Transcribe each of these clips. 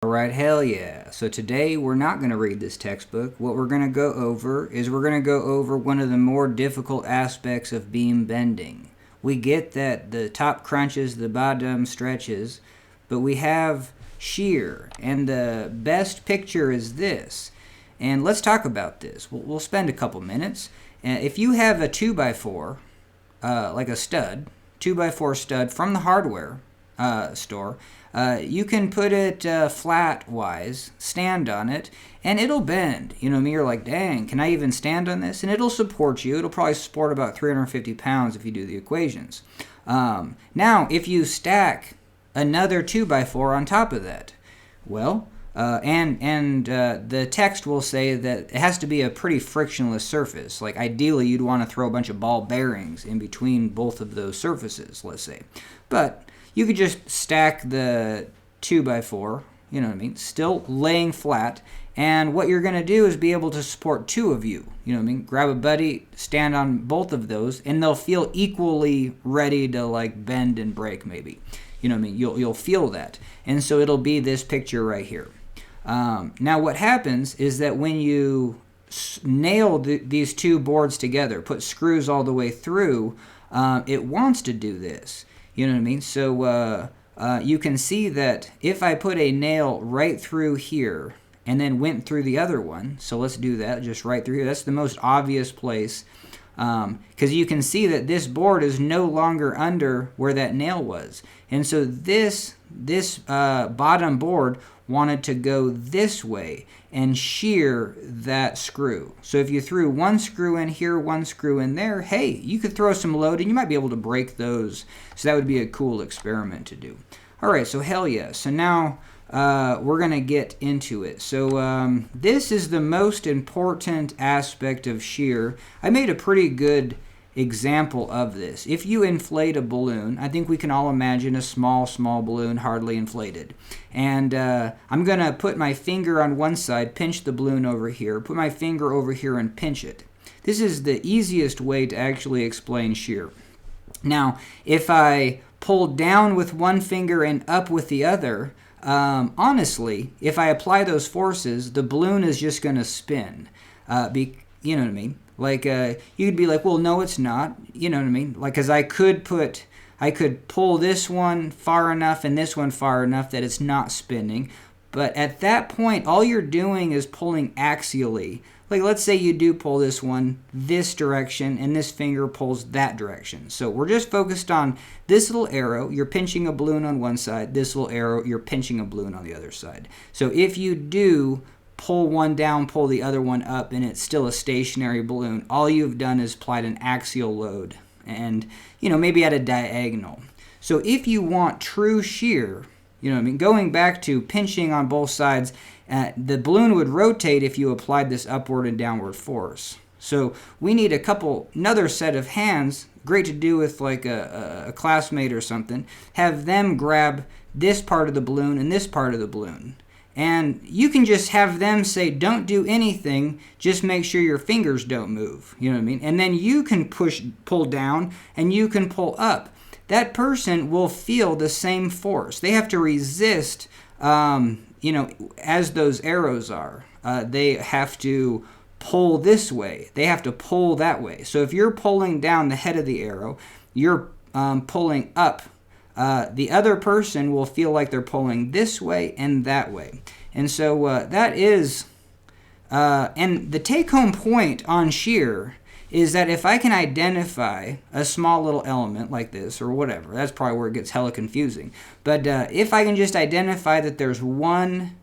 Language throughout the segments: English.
Alright, hell yeah. So today we're not going to read this textbook. What we're going to go over is we're going to go over one of the more difficult aspects of beam bending. We get that the top crunches, the bottom stretches, but we have shear, and the best picture is this. And let's talk about this. We'll spend a couple minutes. If you have a 2x4, like a stud, 2x4 stud from the hardware store, you can put it flat-wise, stand on it, and it'll bend. You know what I mean? You're like, dang, can I even stand on this? And it'll support you. It'll probably support about 350 pounds if you do the equations. Now, if you stack another 2x4 on top of that, well, the text will say that it has to be a pretty frictionless surface. Like ideally, you'd want to throw a bunch of ball bearings in between both of those surfaces, let's say. But you could just stack the 2x4, you know what I mean, still laying flat, and what you're going to do is be able to support two of you, you know what I mean, grab a buddy, stand on both of those, and they'll feel equally ready to like bend and break maybe, you know what I mean, you'll feel that, and so it'll be this picture right here. Now what happens is that when you nail these two boards together, put screws all the way through, it wants to do this. You know what I mean? So you can see that if I put a nail right through here and then went through the other one, so let's do that, just right through here. That's the most obvious place because you can see that this board is no longer under where that nail was. And so this bottom board wanted to go this way and shear that screw. So if you threw one screw in here, one screw in there, hey, you could throw some load and you might be able to break those. So that would be a cool experiment to do. All right, so hell yeah. So now we're going to get into it. So this is the most important aspect of shear. I made a pretty good example of this. If you inflate a balloon, I think we can all imagine a small balloon, hardly inflated. And I'm going to put my finger on one side, pinch the balloon over here, put my finger over here and pinch it. This is the easiest way to actually explain shear. Now, if I pull down with one finger and up with the other, honestly, if I apply those forces, the balloon is just going to spin. You know what I mean? Like, you'd be like, well, no, it's not. You know what I mean? Like, because I could pull this one far enough and this one far enough that it's not spinning. But at that point, all you're doing is pulling axially. Like, let's say you do pull this one this direction and this finger pulls that direction. So we're just focused on this little arrow. You're pinching a balloon on one side. This little arrow, you're pinching a balloon on the other side. So if you do pull one down, pull the other one up, and it's still a stationary balloon, all you've done is applied an axial load and, you know, maybe at a diagonal. So if you want true shear, you know what I mean, going back to pinching on both sides, the balloon would rotate if you applied this upward and downward force. So we need another set of hands, great to do with like a classmate or something, have them grab this part of the balloon and this part of the balloon. And you can just have them say, don't do anything, just make sure your fingers don't move. You know what I mean? And then you can pull down, and you can pull up. That person will feel the same force. They have to resist, you know, as those arrows are. They have to pull this way. They have to pull that way. So if you're pulling down the head of the arrow, you're pulling up. The other person will feel like they're pulling this way and that way. And so that is, and the take-home point on shear is that if I can identify a small little element like this or whatever, that's probably where it gets hella confusing. But if I can just identify that there's one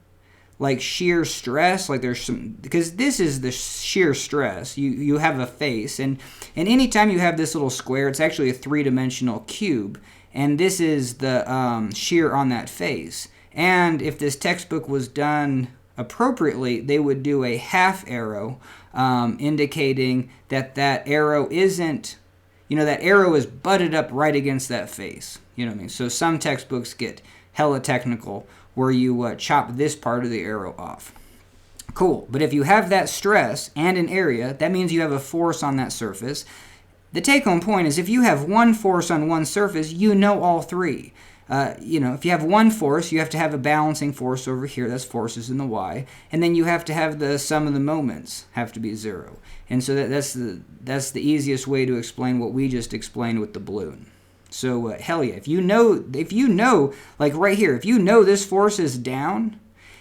like shear stress, like there's some, because this is the shear stress. You have a face, and anytime you have this little square, it's actually a three-dimensional cube. And this is the shear on that face. And if this textbook was done appropriately, they would do a half arrow, indicating that that arrow isn't, you know, that arrow is butted up right against that face. You know what I mean? So some textbooks get hella technical where you chop this part of the arrow off. Cool. But if you have that stress and an area, that means you have a force on that surface. The take-home point is if you have one force on one surface, you know all three. if you have one force, you have to have a balancing force over here. That's forces in the y. And then you have to have the sum of the moments have to be 0. And so that's the easiest way to explain what we just explained with the balloon. So hell yeah, if you know, like right here, if you know this force is down,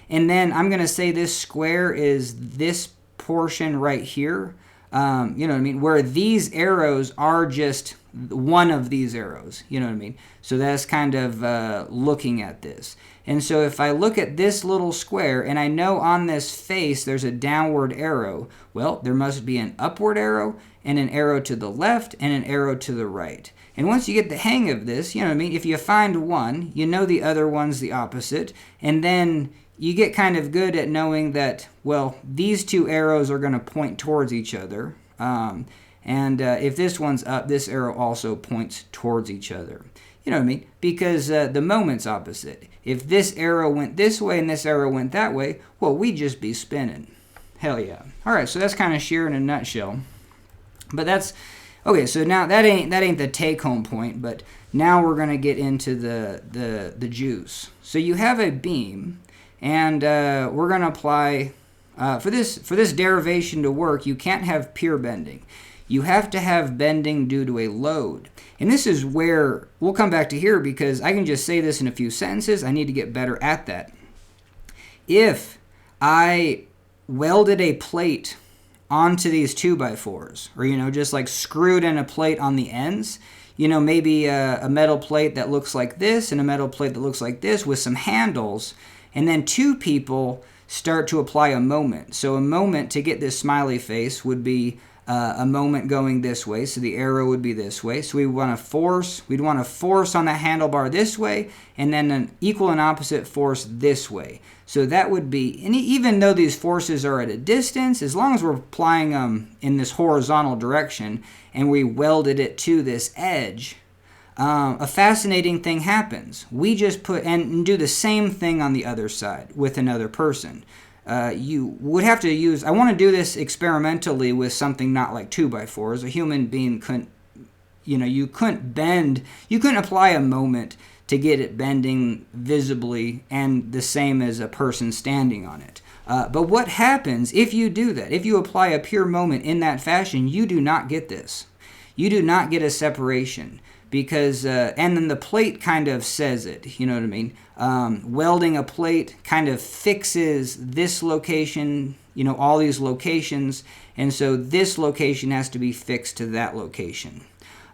and then I'm going to say this square is this portion right here, you know what I mean, where these arrows are just one of these arrows, you know what I mean? So that's kind of looking at this. And so if I look at this little square and I know on this face there's a downward arrow, well, there must be an upward arrow and an arrow to the left and an arrow to the right. And once you get the hang of this, you know what I mean, if you find one, you know the other one's the opposite, and then you get kind of good at knowing that, well, these two arrows are going to point towards each other. If this one's up, this arrow also points towards each other. You know what I mean? Because the moment's opposite. If this arrow went this way and this arrow went that way, well, we'd just be spinning. Hell yeah. All right, so that's kind of shear in a nutshell. But that's... Okay, so now that ain't the take-home point, but now we're going to get into the juice. So you have a beam, and we're going to apply for this derivation to work. You can't have pure bending. You have to have bending due to a load. And this is where we'll come back to here because I can just say this in a few sentences. I need to get better at that. If I welded a plate onto these 2x4s, or just like screwed in a plate on the ends, maybe a metal plate that looks like this and a metal plate that looks like this with some handles, and then two people start to apply a moment. So a moment to get this smiley face would be a moment going this way, so the arrow would be this way. So we'd want to force on the handlebar this way, and then an equal and opposite force this way. So that would be, and even though these forces are at a distance, as long as we're applying them in this horizontal direction, and we welded it to this edge, a fascinating thing happens. We just put, and do the same thing on the other side with another person. You would have to use, I want to do this experimentally with something not like 2x4s. A human being couldn't, you couldn't apply a moment to get it bending visibly and the same as a person standing on it. But what happens if you do that? If you apply a pure moment in that fashion, you do not get this. You do not get a separation. Because, and then the plate kind of says it, you know what I mean? Welding a plate kind of fixes this location, all these locations, and so this location has to be fixed to that location.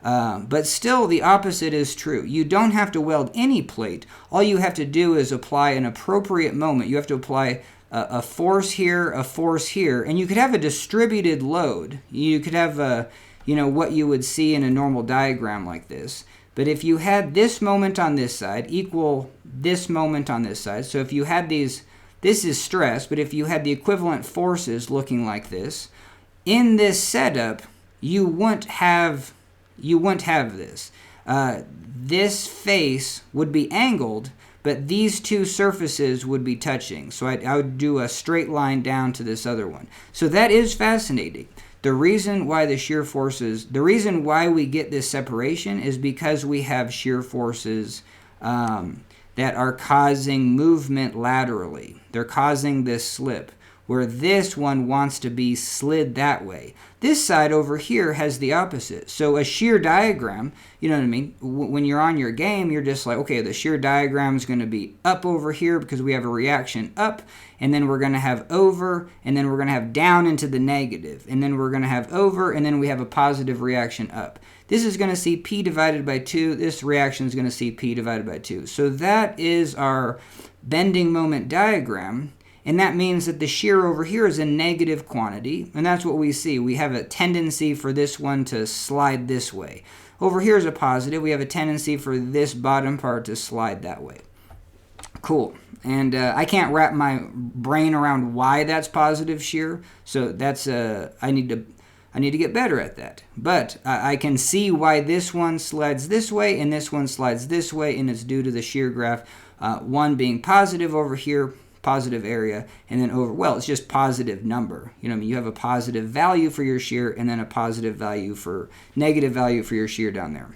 But still, the opposite is true. You don't have to weld any plate. All you have to do is apply an appropriate moment. You have to apply a force here, and you could have a distributed load. You could have what you would see in a normal diagram like this. But if you had this moment on this side equal this moment on this side, so if you had these, this is stress, but if you had the equivalent forces looking like this, in this setup, you wouldn't have this. This face would be angled, but these two surfaces would be touching. So I would do a straight line down to this other one. So that is fascinating. The reason why we get this separation is because we have shear forces that are causing movement laterally. They're causing this slip, where this one wants to be slid that way. This side over here has the opposite. So a shear diagram, you know what I mean? When you're on your game, you're just like, okay, the shear diagram is going to be up over here because we have a reaction up, and then we're going to have over, and then we're going to have down into the negative, and then we're going to have over, and then we have a positive reaction up. This is going to see P divided by 2. This reaction is going to see P divided by 2. So that is our bending moment diagram. And that means that the shear over here is a negative quantity, and that's what we see. We have a tendency for this one to slide this way. Over here is a positive. We have a tendency for this bottom part to slide that way. Cool. And I can't wrap my brain around why that's positive shear, so that's I need to get better at that. But I can see why this one slides this way and this one slides this way, and it's due to the shear graph. One being positive over here, positive area, and then over, well, it's just positive number. You know what I mean? You have a positive value for your shear and then a positive value for, negative value for your shear down there.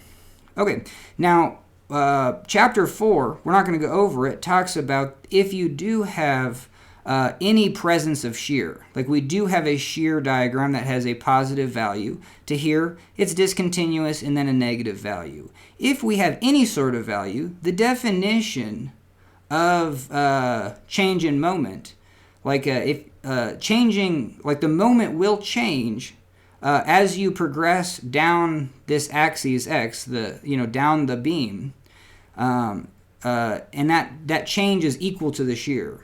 Okay, now chapter 4, we're not going to go over it, talks about if you do have any presence of shear. Like we do have a shear diagram that has a positive value. To here, it's discontinuous and then a negative value. If we have any sort of value, the definition of change in moment, like if changing, like the moment will change as you progress down this axis x, down the beam, and that change is equal to the shear.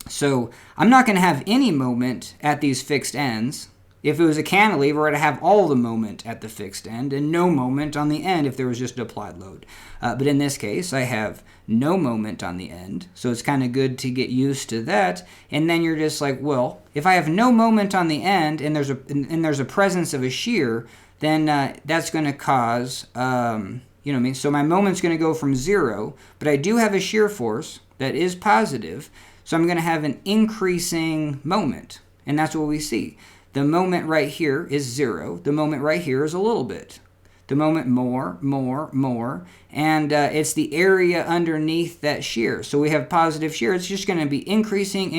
So I'm not going to have any moment at these fixed ends. If it was a cantilever, I'd have all the moment at the fixed end and no moment on the end if there was just applied load. But in this case, I have no moment on the end. So it's kind of good to get used to that. And then you're just like, well, if I have no moment on the end and there's a presence of a shear, then that's going to cause, So my moment's going to go from 0, but I do have a shear force that is positive. So I'm going to have an increasing moment. And that's what we see. The moment right here is 0. The moment right here is a little bit. The moment more. And it's the area underneath that shear. So we have positive shear. It's just going to be increasing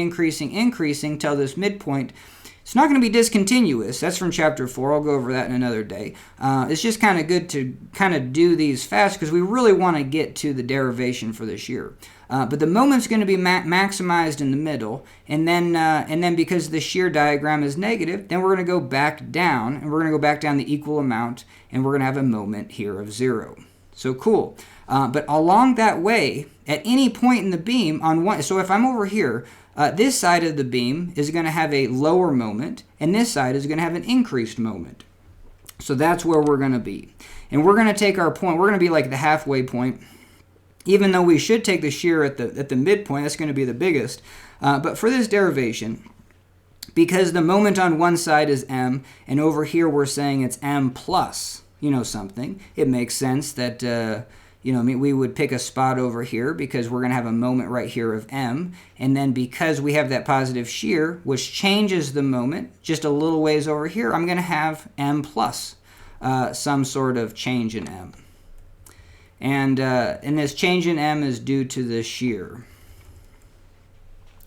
till this midpoint. It's not going to be discontinuous. That's from chapter 4. I'll go over that in another day. It's just kind of good to kind of do these fast because we really want to get to the derivation for the shear. But the moment's going to be maximized in the middle, and then because the shear diagram is negative, then we're going to go back down, and we're going to go back down the equal amount, and we're going to have a moment here of 0. So cool. But along that way, at any point in the beam, so if I'm over here, this side of the beam is going to have a lower moment, and this side is going to have an increased moment. So that's where we're going to be. And we're going to take our point, we're going to be like the halfway point. Even though we should take the shear at the midpoint, that's going to be the biggest. But for this derivation, because the moment on one side is m, and over here we're saying it's m plus, something, it makes sense that, we would pick a spot over here because we're going to have a moment right here of m. And then because we have that positive shear, which changes the moment just a little ways over here, I'm going to have m plus some sort of change in m. And this change in m is due to the shear.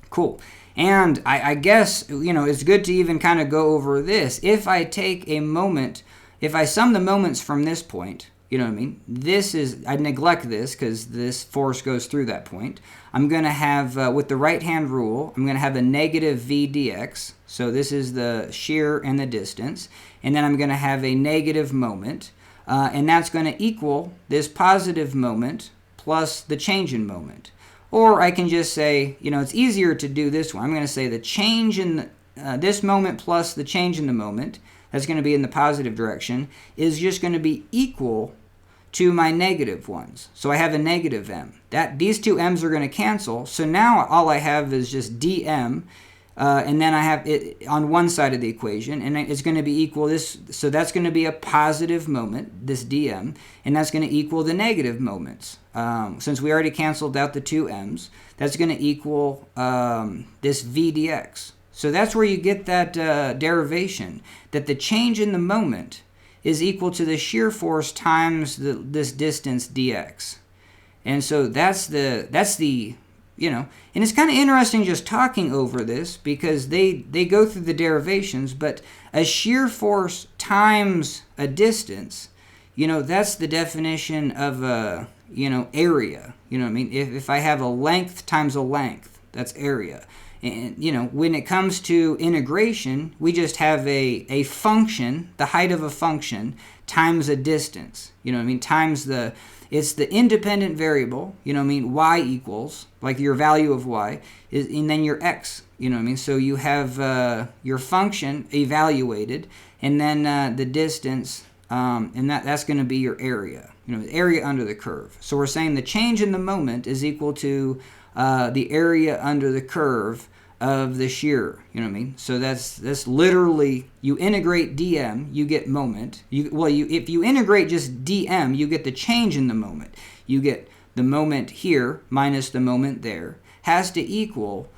Cool. And I guess, it's good to even kind of go over this. If I take a moment, if I sum the moments from this point, I neglect this because this force goes through that point. I'm going to have, with the right-hand rule, I'm going to have a negative v dx. So this is the shear and the distance. And then I'm going to have a negative moment. And that's going to equal this positive moment plus the change in moment. Or I can just say, it's easier to do this one. I'm going to say the change in this moment plus the change in the moment, that's going to be in the positive direction, is just going to be equal to my negative ones. So I have a negative m. These two m's are going to cancel. So now all I have is just dm. And then I have it on one side of the equation, and it's going to be equal this. So that's going to be a positive moment, this dm, and that's going to equal the negative moments. Since we already canceled out the two m's, that's going to equal this v dx. So that's where you get that derivation, that the change in the moment is equal to the shear force times this distance dx. And so that's the and it's kind of interesting just talking over this because they go through the derivations, but a shear force times a distance, that's the definition of a, area. If I have a length times a length, that's area. And, when it comes to integration, we just have a function, the height of a function, times a distance. Times it's the independent variable, y equals, like your value of y, and then your x, So you have your function evaluated, and then the distance, and that's going to be your area, the area under the curve. So we're saying the change in the moment is equal to the area under the curve of the shear, So that's literally, you integrate dm, you get moment. If you integrate just dm, you get the change in the moment. You get the moment here minus the moment there has to equal,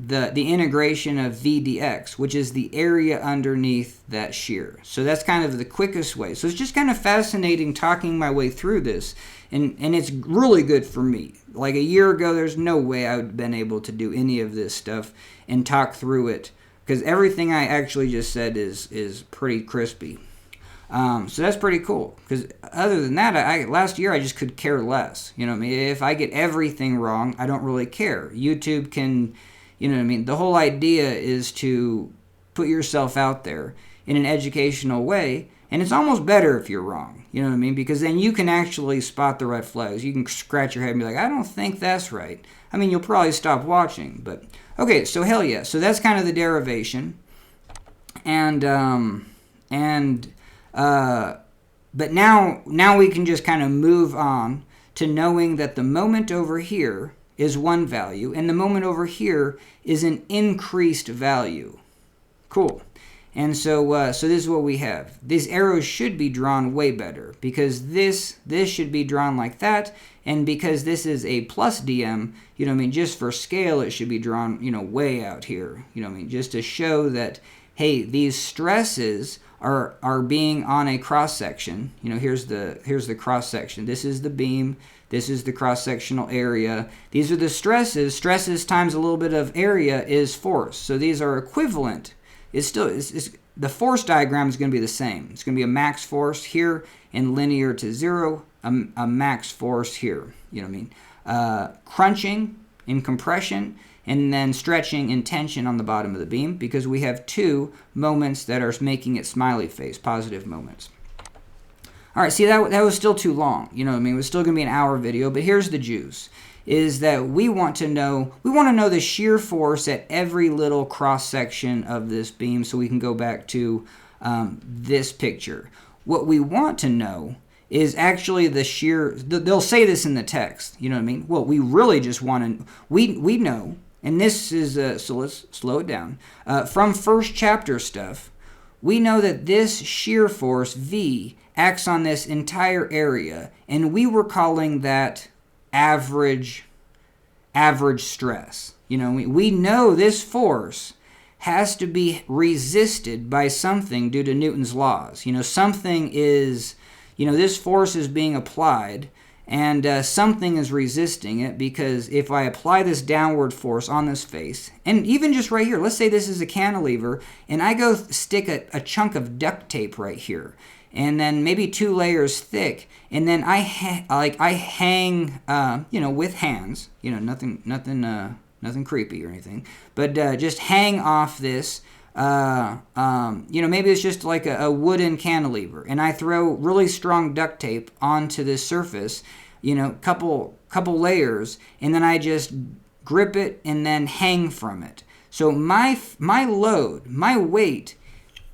the integration of V dx, which is the area underneath that shear. So that's kind of the quickest way. So it's just kind of fascinating talking my way through this, and it's really good for me. Like a year ago, there's no way I would have been able to do any of this stuff and talk through it, because everything I actually just said is pretty crispy. So that's pretty cool, because other than that, last year I just could care less. You know what I mean? If I get everything wrong, I don't really care. YouTube can, you know what I mean? The whole idea is to put yourself out there in an educational way, and it's almost better if you're wrong. You know what I mean? Because then you can actually spot the red flags. You can scratch your head and be like, I don't think that's right. I mean, you'll probably stop watching, but okay, so hell yeah. So that's kind of the derivation. But now we can just kind of move on to knowing that the moment over here is one value, and the moment over here is an increased value. Cool. And so this is what we have. These arrows should be drawn way better, because this should be drawn like that, and because this is a plus dm, you know what I mean, just for scale, it should be drawn, you know, way out here, you know what I mean, just to show that, hey, these stresses are being on a cross section. You know, here's the cross section. This is the beam. This is the cross sectional area. These are the stresses. Stresses times a little bit of area is force. So these are equivalent. It's the force diagram is going to be the same. It's going to be a max force here and linear to 0, a max force here. You know what I mean? Crunching in compression, and then stretching and tension on the bottom of the beam, because we have two moments that are making it smiley face, positive moments. All right, see, that was still too long. You know what I mean? It was still going to be an hour video, but here's the juice, is that we want to know the shear force at every little cross-section of this beam, so we can go back to this picture. What we want to know is actually the shear. They'll say this in the text. You know what I mean? Well, we really just want to, we know, and this is, so let's slow it down. From first chapter stuff, we know that this shear force, V, acts on this entire area, and we were calling that average stress. You know, we know this force has to be resisted by something due to Newton's laws. You know, something is, you know, this force is being applied, and something is resisting it, because if I apply this downward force on this face, and even just right here, let's say this is a cantilever, and I go stick a chunk of duct tape right here, and then maybe 2 layers thick, and then I hang, you know, with hands, you know, nothing creepy or anything, but just hang off this. You know, maybe it's just like a wooden cantilever, and I throw really strong duct tape onto this surface, you know, couple layers, and then I just grip it and then hang from it. So my load, my weight,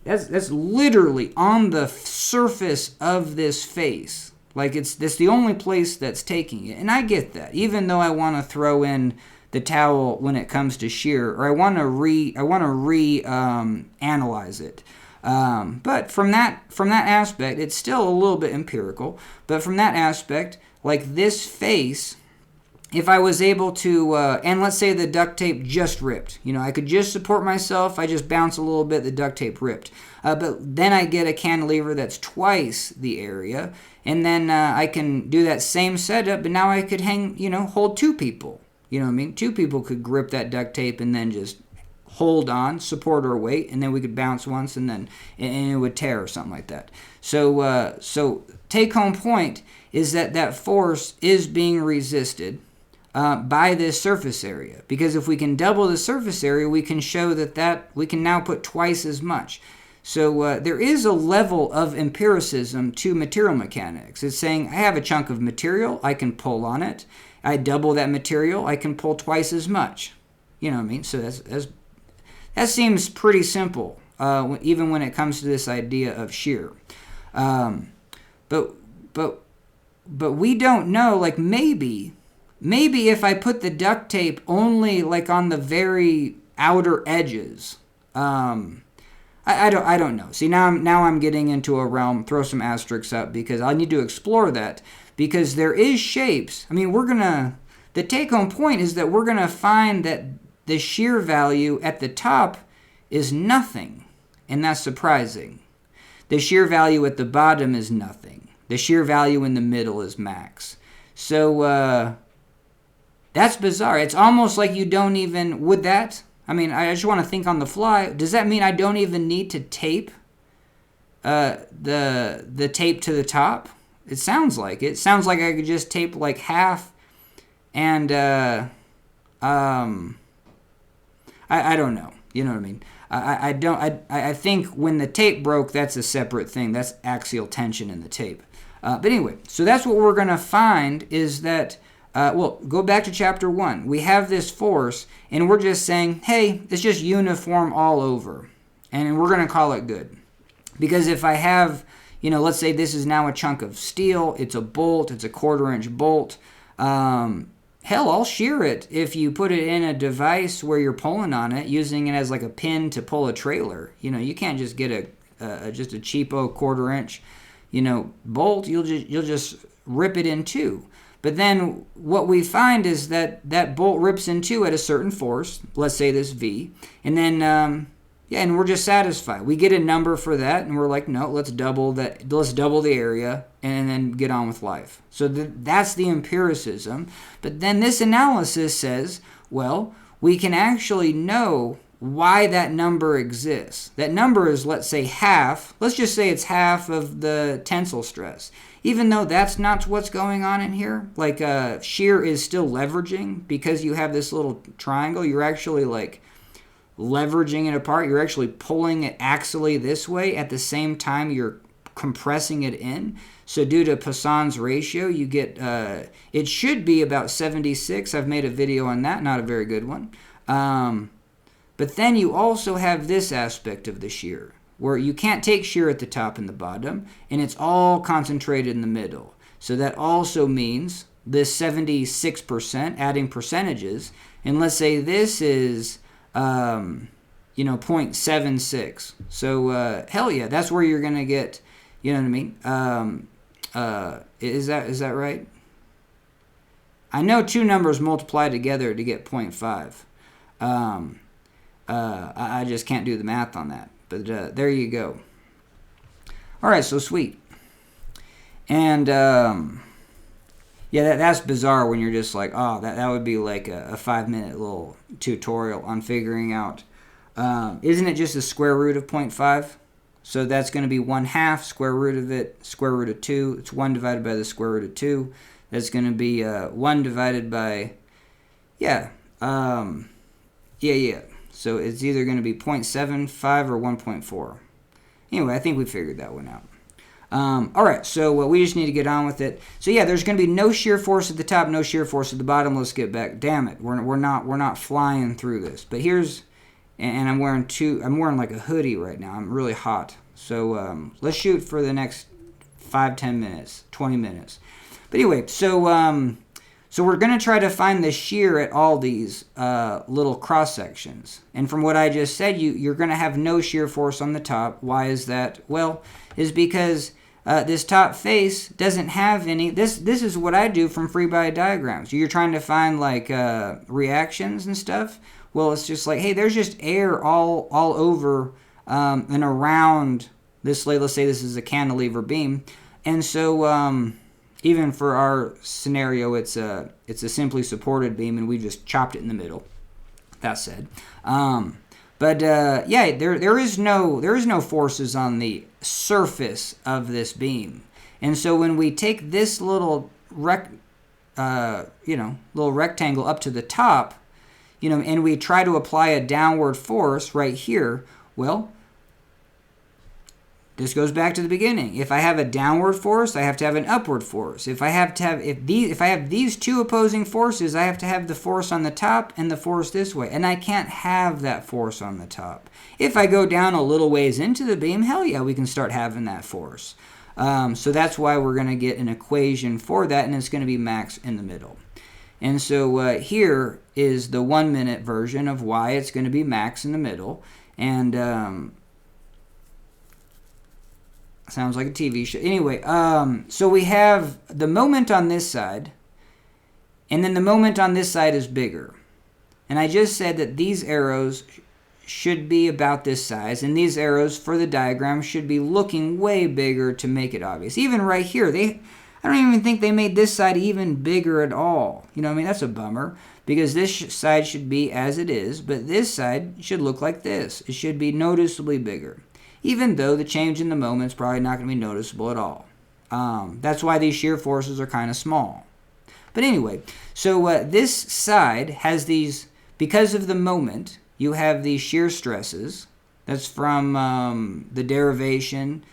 that's literally on the surface of this face. Like that's the only place that's taking it, and I get that. Even though I want to throw in the towel when it comes to shear, or I want to analyze it. But from that aspect, it's still a little bit empirical. But from that aspect, like this face, if I was able to, and let's say the duct tape just ripped, you know, I could just support myself, I just bounce a little bit, the duct tape ripped. But then I get a cantilever that's twice the area, and then I can do that same setup, but now I could hang, you know, hold 2 people. You know what I mean? 2 people could grip that duct tape and then just hold on, support our weight, and then we could bounce once, and then it would tear or something like that. So take-home point is that force is being resisted by this surface area, because if we can double the surface area, we can show that we can now put twice as much. So there is a level of empiricism to material mechanics. It's saying I have a chunk of material, I can pull on it. I double that material, I can pull twice as much. You know what I mean? So that seems pretty simple, even when it comes to this idea of shear. But we don't know. Like maybe if I put the duct tape only like on the very outer edges, I don't know. See, now I'm getting into a realm. Throw some asterisks up, because I need to explore that. Because there is shapes. I mean, the take-home point is that we're gonna find that the shear value at the top is nothing, and that's surprising. The shear value at the bottom is nothing. The shear value in the middle is max. So that's bizarre. It's almost like you don't even, would that, I mean, I just want to think on the fly. Does that mean I don't even need to tape the tape to the top? It sounds like it. It sounds like I could just tape like half, and I don't know. You know what I mean? I think when the tape broke, that's a separate thing. That's axial tension in the tape. But anyway, so that's what we're going to find is that, well, go back to chapter 1. We have this force, and we're just saying, hey, it's just uniform all over. And we're going to call it good. Because if I have, let's say this is now a chunk of steel, it's a bolt, it's a 1/4 inch bolt. Hell, I'll shear it if you put it in a device where you're pulling on it, using it as like a pin to pull a trailer. You can't just get just a cheapo 1/4 inch, bolt. You'll just rip it in two. But then what we find is that bolt rips in two at a certain force. Let's say this V, and then and we're just satisfied. We get a number for that, and we're like, no, let's double that. Let's double the area, and then get on with life. So that's the empiricism. But then this analysis says, well, we can actually know why that number exists. That number is, let's say, half. Let's just say it's half of the tensile stress. Even though that's not what's going on in here, like shear is still leveraging because you have this little triangle. You're actually like leveraging it apart. You're actually pulling it axially this way at the same time you're compressing it in. So due to Poisson's ratio, you get, it should be about 76. I've made a video on that, not a very good one. But then you also have this aspect of the shear, where you can't take shear at the top and the bottom, and it's all concentrated in the middle. So that also means this 76%, adding percentages, and let's say this is 0.76. So hell yeah, that's where you're gonna get, you know what I mean? Is that right? I know two numbers multiply together to get 0.5. I just can't do the math on that, but there you go. All right, so sweet. And yeah, that's bizarre when you're just like, oh, that would be like a 5-minute little tutorial on figuring out. Isn't it just the square root of 0.5? So that's going to be 1/2 square root of it, square root of 2. It's 1 divided by the square root of 2. That's going to be 1 divided by, yeah. So it's either going to be 0.75 or 1.4. Anyway, I think we figured that one out. All right, so we just need to get on with it. So yeah, there's going to be no shear force at the top, no shear force at the bottom. Let's get back. Damn it, we're not flying through this. But here's, and I'm wearing like a hoodie right now. I'm really hot. So let's shoot for the next 5-10 minutes, 20 minutes. But anyway, so we're going to try to find the shear at all these little cross sections. And from what I just said, you're going to have no shear force on the top. Why is that? Well, is because this top face doesn't have any. This is what I do from free body diagrams. You're trying to find like reactions and stuff. Well, it's just like, hey, there's just air all over and around this. Let's say this is a cantilever beam, and so even for our scenario, it's a simply supported beam, and we just chopped it in the middle. That said, but yeah, there is no forces on the surface of this beam, and so when we take this little little rectangle up to the top, and we try to apply a downward force right here, well, this goes back to the beginning. If I have a downward force, I have to have an upward force. If I have these two opposing forces, I have to have the force on the top and the force this way. And I can't have that force on the top. If I go down a little ways into the beam, hell yeah, we can start having that force. So that's why we're going to get an equation for that, and it's going to be max in the middle. And so here is the 1-minute version of why it's going to be max in the middle. And sounds like a TV show. Anyway, so we have the moment on this side, and then the moment on this side is bigger. And I just said that these arrows should be about this size, and these arrows for the diagram should be looking way bigger to make it obvious. Even right here, I don't even think they made this side even bigger at all. You know what I mean? That's a bummer, because this side should be as it is, but this side should look like this. It should be noticeably bigger, even though the change in the moment is probably not going to be noticeable at all. That's why these shear forces are kind of small. But anyway, so this side has these, because of the moment, you have these shear stresses. That's from the derivation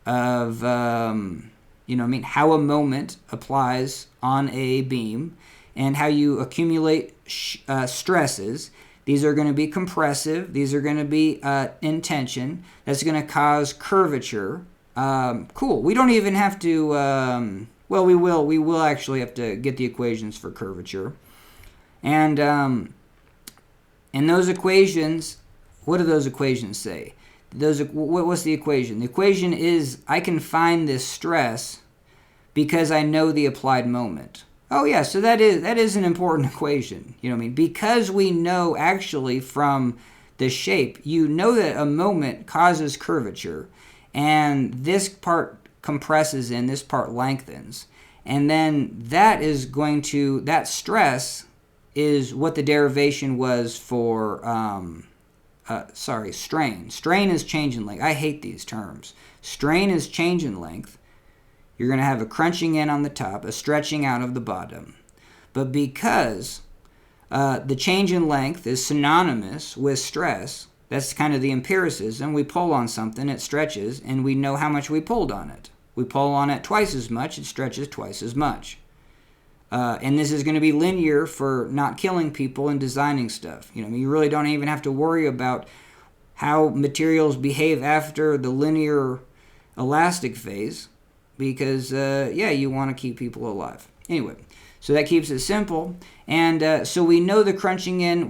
of, how a moment applies on a beam and how you accumulate stresses. These are going to be compressive. These are going to be in tension. That's going to cause curvature. Cool. We don't even have to, we will actually have to get the equations for curvature. And those equations, what do those equations say? What's the equation? The equation is I can find this stress because I know the applied moment. Oh yeah, so that is an important equation. You know what I mean? Because we know actually from the shape, you know that a moment causes curvature, and this part compresses in, this part lengthens. And then that stress is what the derivation was for, strain. Strain is change in length. I hate these terms. Strain is change in length. You're going to have a crunching in on the top, a stretching out of the bottom. But because the change in length is synonymous with stress, that's kind of the empiricism. We pull on something, it stretches, and we know how much we pulled on it. We pull on it twice as much, it stretches twice as much. And this is going to be linear for not killing people and designing stuff. You really don't even have to worry about how materials behave after the linear elastic phase, because you want to keep people alive. Anyway, so that keeps it simple. And so we know the crunching in,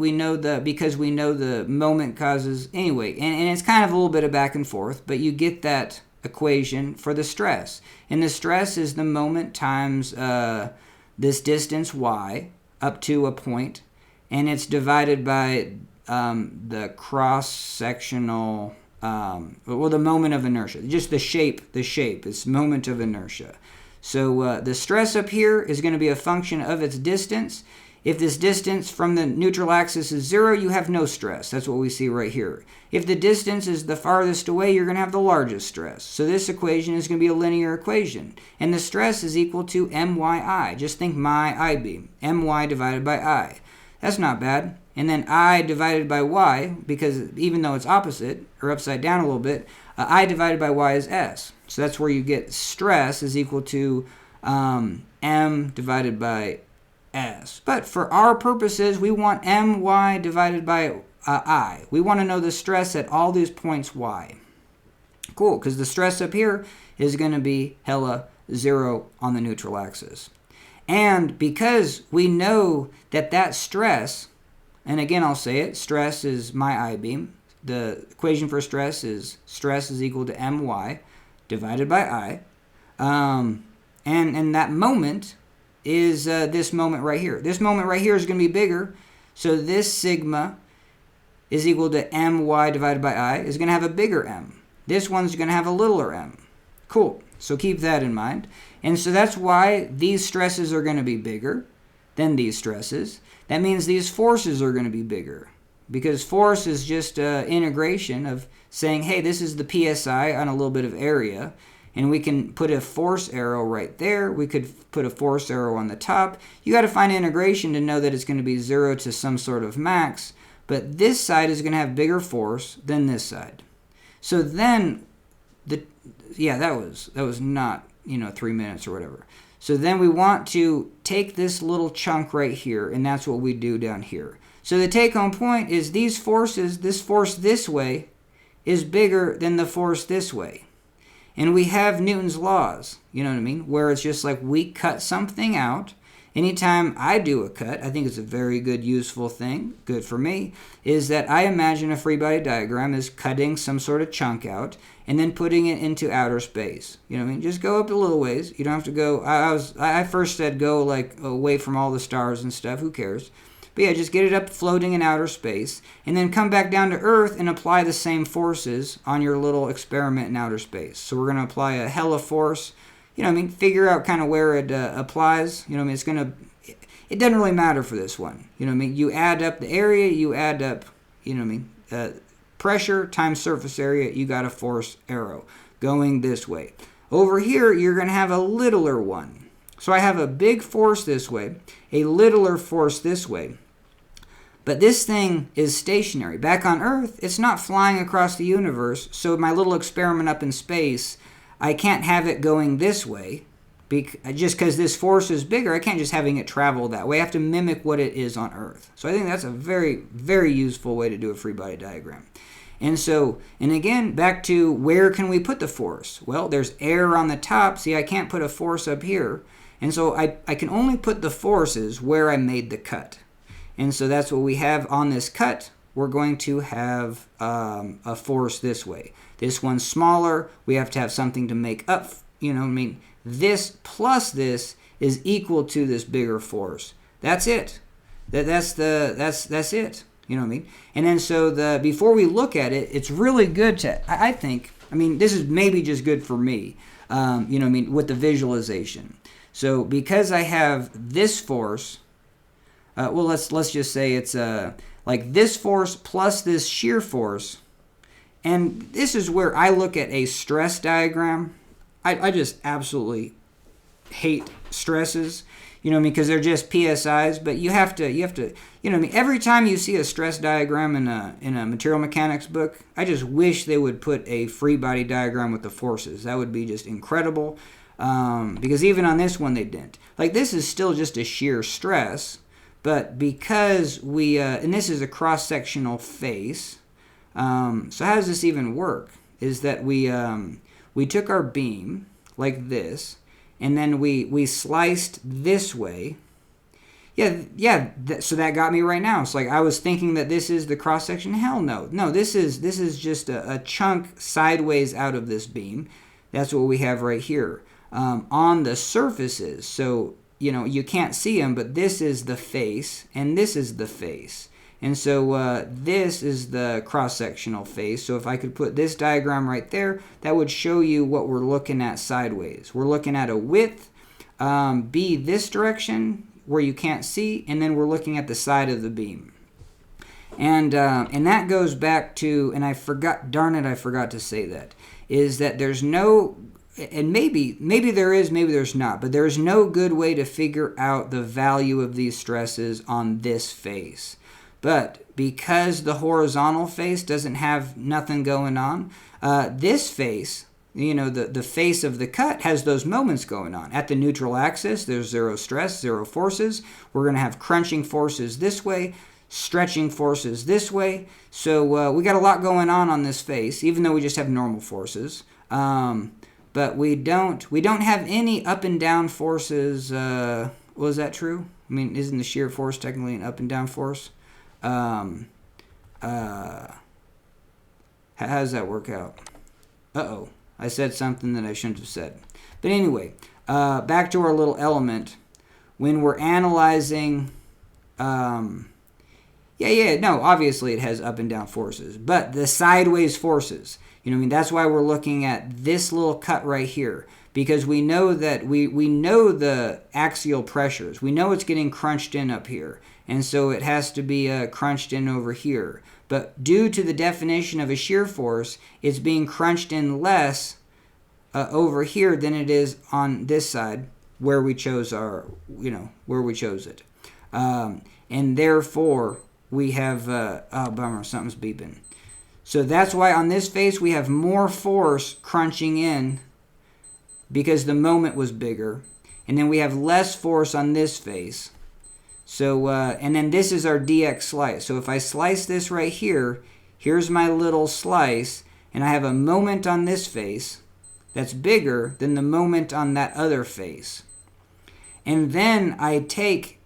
because we know the moment causes, anyway, and it's kind of a little bit of back and forth, but you get that equation for the stress. And the stress is the moment times this distance y up to a point, and it's divided by the cross-sectional, the moment of inertia. Just the shape, it's moment of inertia. So the stress up here is going to be a function of its distance. If this distance from the neutral axis is 0, you have no stress. That's what we see right here. If the distance is the farthest away, you're going to have the largest stress. So this equation is going to be a linear equation. And the stress is equal to MYI. Just think my I-beam. MY divided by I. That's not bad. And then I divided by Y, because even though it's opposite, or upside down a little bit, I divided by Y is S. So that's where you get stress is equal to M divided by S. But for our purposes, we want My divided by I. We want to know the stress at all these points Y. Cool, because the stress up here is going to be hella 0 on the neutral axis. And because we know that stress, and again I'll say it, stress is my I-beam. The equation for stress is equal to My divided by I. And that moment is this moment right here. This moment right here is going to be bigger. So this sigma is equal to My divided by I is going to have a bigger M. This one's going to have a littler m. Cool. So keep that in mind. And so that's why these stresses are going to be bigger than these stresses. That means these forces are going to be bigger, because force is just integration of saying, hey, this is the PSI on a little bit of area, and we can put a force arrow right there. We could put a force arrow on the top. You got to find integration to know that it's going to be 0 to some sort of max, but this side is going to have bigger force than this side. So then, that was not 3 minutes or whatever. So then we want to take this little chunk right here, and that's what we do down here. So the take-home point is these forces, this force this way is bigger than the force this way. And we have Newton's laws, you know what I mean, where it's just like we cut something out. Anytime I do a cut, I think it's a very good, useful thing, good for me, is that I imagine a free body diagram as cutting some sort of chunk out and then putting it into outer space. You know what I mean? Just go up a little ways. You don't have to go, I first said go like away from all the stars and stuff, who cares? But yeah, just get it up floating in outer space, and then come back down to Earth and apply the same forces on your little experiment in outer space. So we're going to apply a hella force, figure out kind of where it applies. It doesn't really matter for this one. You add up the area, you add up, pressure times surface area, you got a force arrow going this way. Over here, you're going to have a littler one. So I have a big force this way, a littler force this way. But this thing is stationary. Back on Earth, it's not flying across the universe, so my little experiment up in space, I can't have it going this way. Just because this force is bigger, I can't just having it travel that way. I have to mimic what it is on Earth. So I think that's a very, very useful way to do a free body diagram. And again, back to where can we put the force? Well, there's air on the top. See, I can't put a force up here. And so I can only put the forces where I made the cut. And so that's what we have on this cut. We're going to have a force this way. This one's smaller. We have to have something to make up, this plus this is equal to this bigger force. That's it. That's it. And then before we look at it, it's really good to, I think, this is maybe just good for me, with the visualization. So because I have this force, let's just say it's like this force plus this shear force, and this is where I look at a stress diagram. I just absolutely hate stresses, because they're just PSIs. But you have to, every time you see a stress diagram in a material mechanics book, I just wish they would put a free body diagram with the forces. That would be just incredible. Because even on this one they didn't. Like, this is still just a shear stress, but because we, and this is a cross-sectional face. So how does this even work? Is that we took our beam like this, and then we sliced this way. So that got me right now. It's like I was thinking that this is the cross section. Hell no, this is just a chunk sideways out of this beam. That's what we have right here on the surfaces. So you can't see them, but this is the face, and this is the face. And so this is the cross-sectional face. So if I could put this diagram right there, that would show you what we're looking at sideways. We're looking at a width, be this direction where you can't see, and then we're looking at the side of the beam. And that goes back to, and I forgot to say that, is that there's no, and maybe there is, maybe there's not, but there's no good way to figure out the value of these stresses on this face. But because the horizontal face doesn't have nothing going on, this face, the face of the cut has those moments going on. At the neutral axis, there's zero stress, zero forces. We're going to have crunching forces this way, stretching forces this way. So we got a lot going on this face, even though we just have normal forces. But we don't have any up and down forces. Was that true? Isn't the shear force technically an up and down force? How does that work out? Uh-oh. I said something that I shouldn't have said. But anyway, back to our little element. When we're analyzing, obviously it has up and down forces. But the sideways forces, that's why we're looking at this little cut right here. Because we know that we know the axial pressures. We know it's getting crunched in up here. And so it has to be crunched in over here. But due to the definition of a shear force, it's being crunched in less over here than it is on this side where we chose where we chose it. And therefore, we have, bummer, something's beeping. So that's why on this face, we have more force crunching in because the moment was bigger. And then we have less force on this face. So, and then this is our dx slice. So if I slice this right here, here's my little slice, and I have a moment on this face that's bigger than the moment on that other face. And then I take,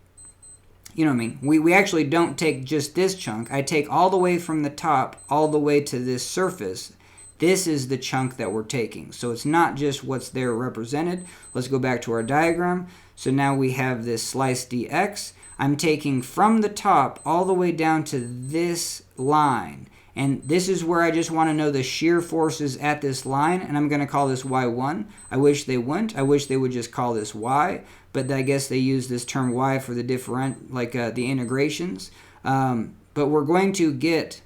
we actually don't take just this chunk. I take all the way from the top all the way to this surface. This is the chunk that we're taking. So it's not just what's there represented. Let's go back to our diagram. So now we have this slice dx. I'm taking from the top all the way down to this line. And this is where I just want to know the shear forces at this line, and I'm going to call this Y1. I wish they wouldn't. I wish they would just call this Y, but I guess they use this term Y for the the integrations. But we're going to get,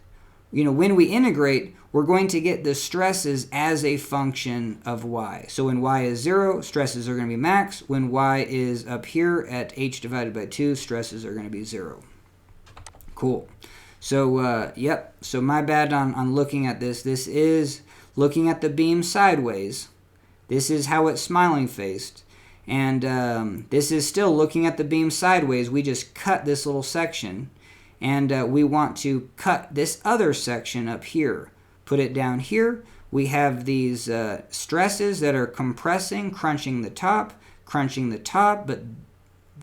when we integrate, we're going to get the stresses as a function of Y. So when Y is 0, stresses are going to be max. When Y is up here at H divided by 2, stresses are going to be 0. Cool. So, yep. So my bad on looking at this. This is looking at the beam sideways. This is how it's smiling faced. And this is still looking at the beam sideways. We just cut this little section. And we want to cut this other section up here. Put it down here. We have these stresses that are compressing, crunching the top, but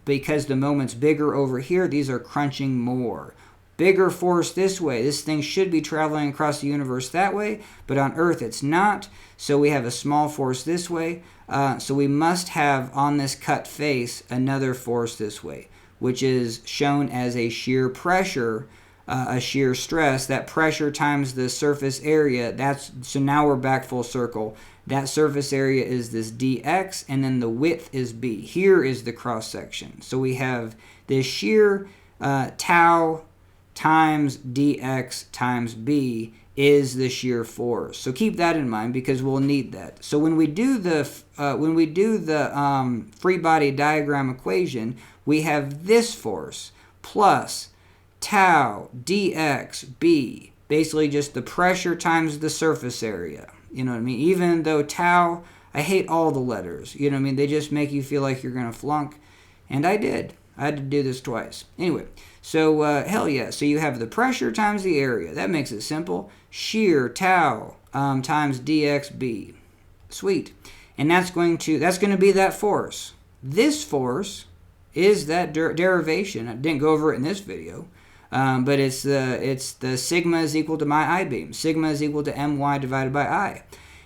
because the moment's bigger over here, these are crunching more. Bigger force this way. This thing should be traveling across the universe that way, but on Earth it's not. So we have a small force this way. So we must have on this cut face another force this way, which is shown as a shear pressure, a shear stress. That pressure times the surface area. So now we're back full circle. That surface area is this dx, and then the width is b. Here is the cross section. So we have this shear tau times dx times b is the shear force. So keep that in mind because we'll need that. So when we do the free body diagram equation, we have this force plus tau dx b, basically just the pressure times the surface area. You know what I mean? Even though tau, I hate all the letters. You know what I mean? They just make you feel like you're going to flunk. And I did. I had to do this twice. Anyway, so hell yeah. So you have the pressure times the area. That makes it simple. Shear tau times dxb. Sweet. And that's going to be that force. This force is that derivation. I didn't go over it in this video. But it's the sigma is equal to my I-beam. Sigma is equal to my divided by I.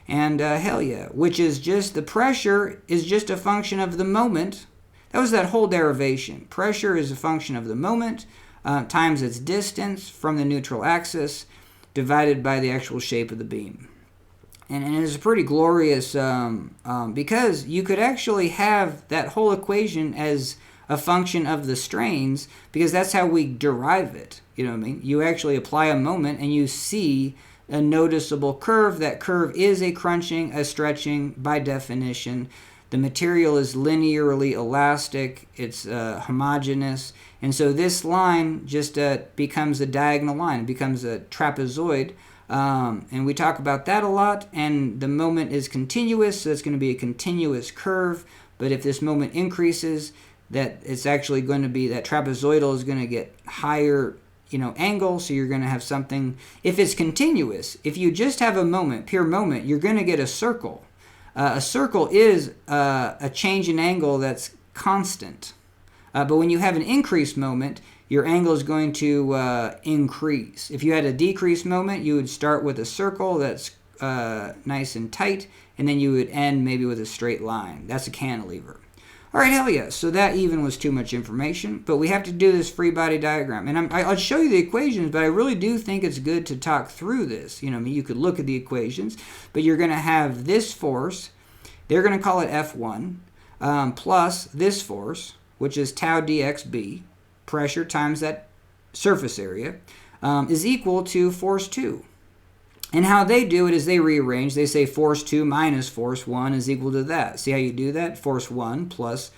And hell yeah, which is just the pressure is just a function of the moment. That was that whole derivation. Pressure is a function of the moment times its distance from the neutral axis divided by the actual shape of the beam. And it's pretty glorious because you could actually have that whole equation as a function of the strains because that's how we derive it. You know what I mean? You actually apply a moment and you see a noticeable curve. That curve is a crunching, a stretching by definition. The material is linearly elastic. It's homogeneous. And so this line just becomes a diagonal line. It becomes a trapezoid. And we talk about that a lot. And the moment is continuous, so it's going to be a continuous curve. But if this moment increases, that it's actually going to be that trapezoidal is going to get higher, angle. So you're going to have something. If it's continuous, if you just have a moment, pure moment, you're going to get a circle. A circle is a change in angle that's constant. But when you have an increased moment, your angle is going to increase. If you had a decreased moment, you would start with a circle that's nice and tight, and then you would end maybe with a straight line. That's a cantilever. All right, hell yeah. So that even was too much information, but we have to do this free body diagram. And I'll show you the equations, but I really do think it's good to talk through this. You could look at the equations, but you're going to have this force. They're going to call it F1, plus this force, which is tau dxb, pressure times that surface area, is equal to force 2. And how they do it is they rearrange. They say force 2 minus force 1 is equal to that. See how you do that? Force 1 plus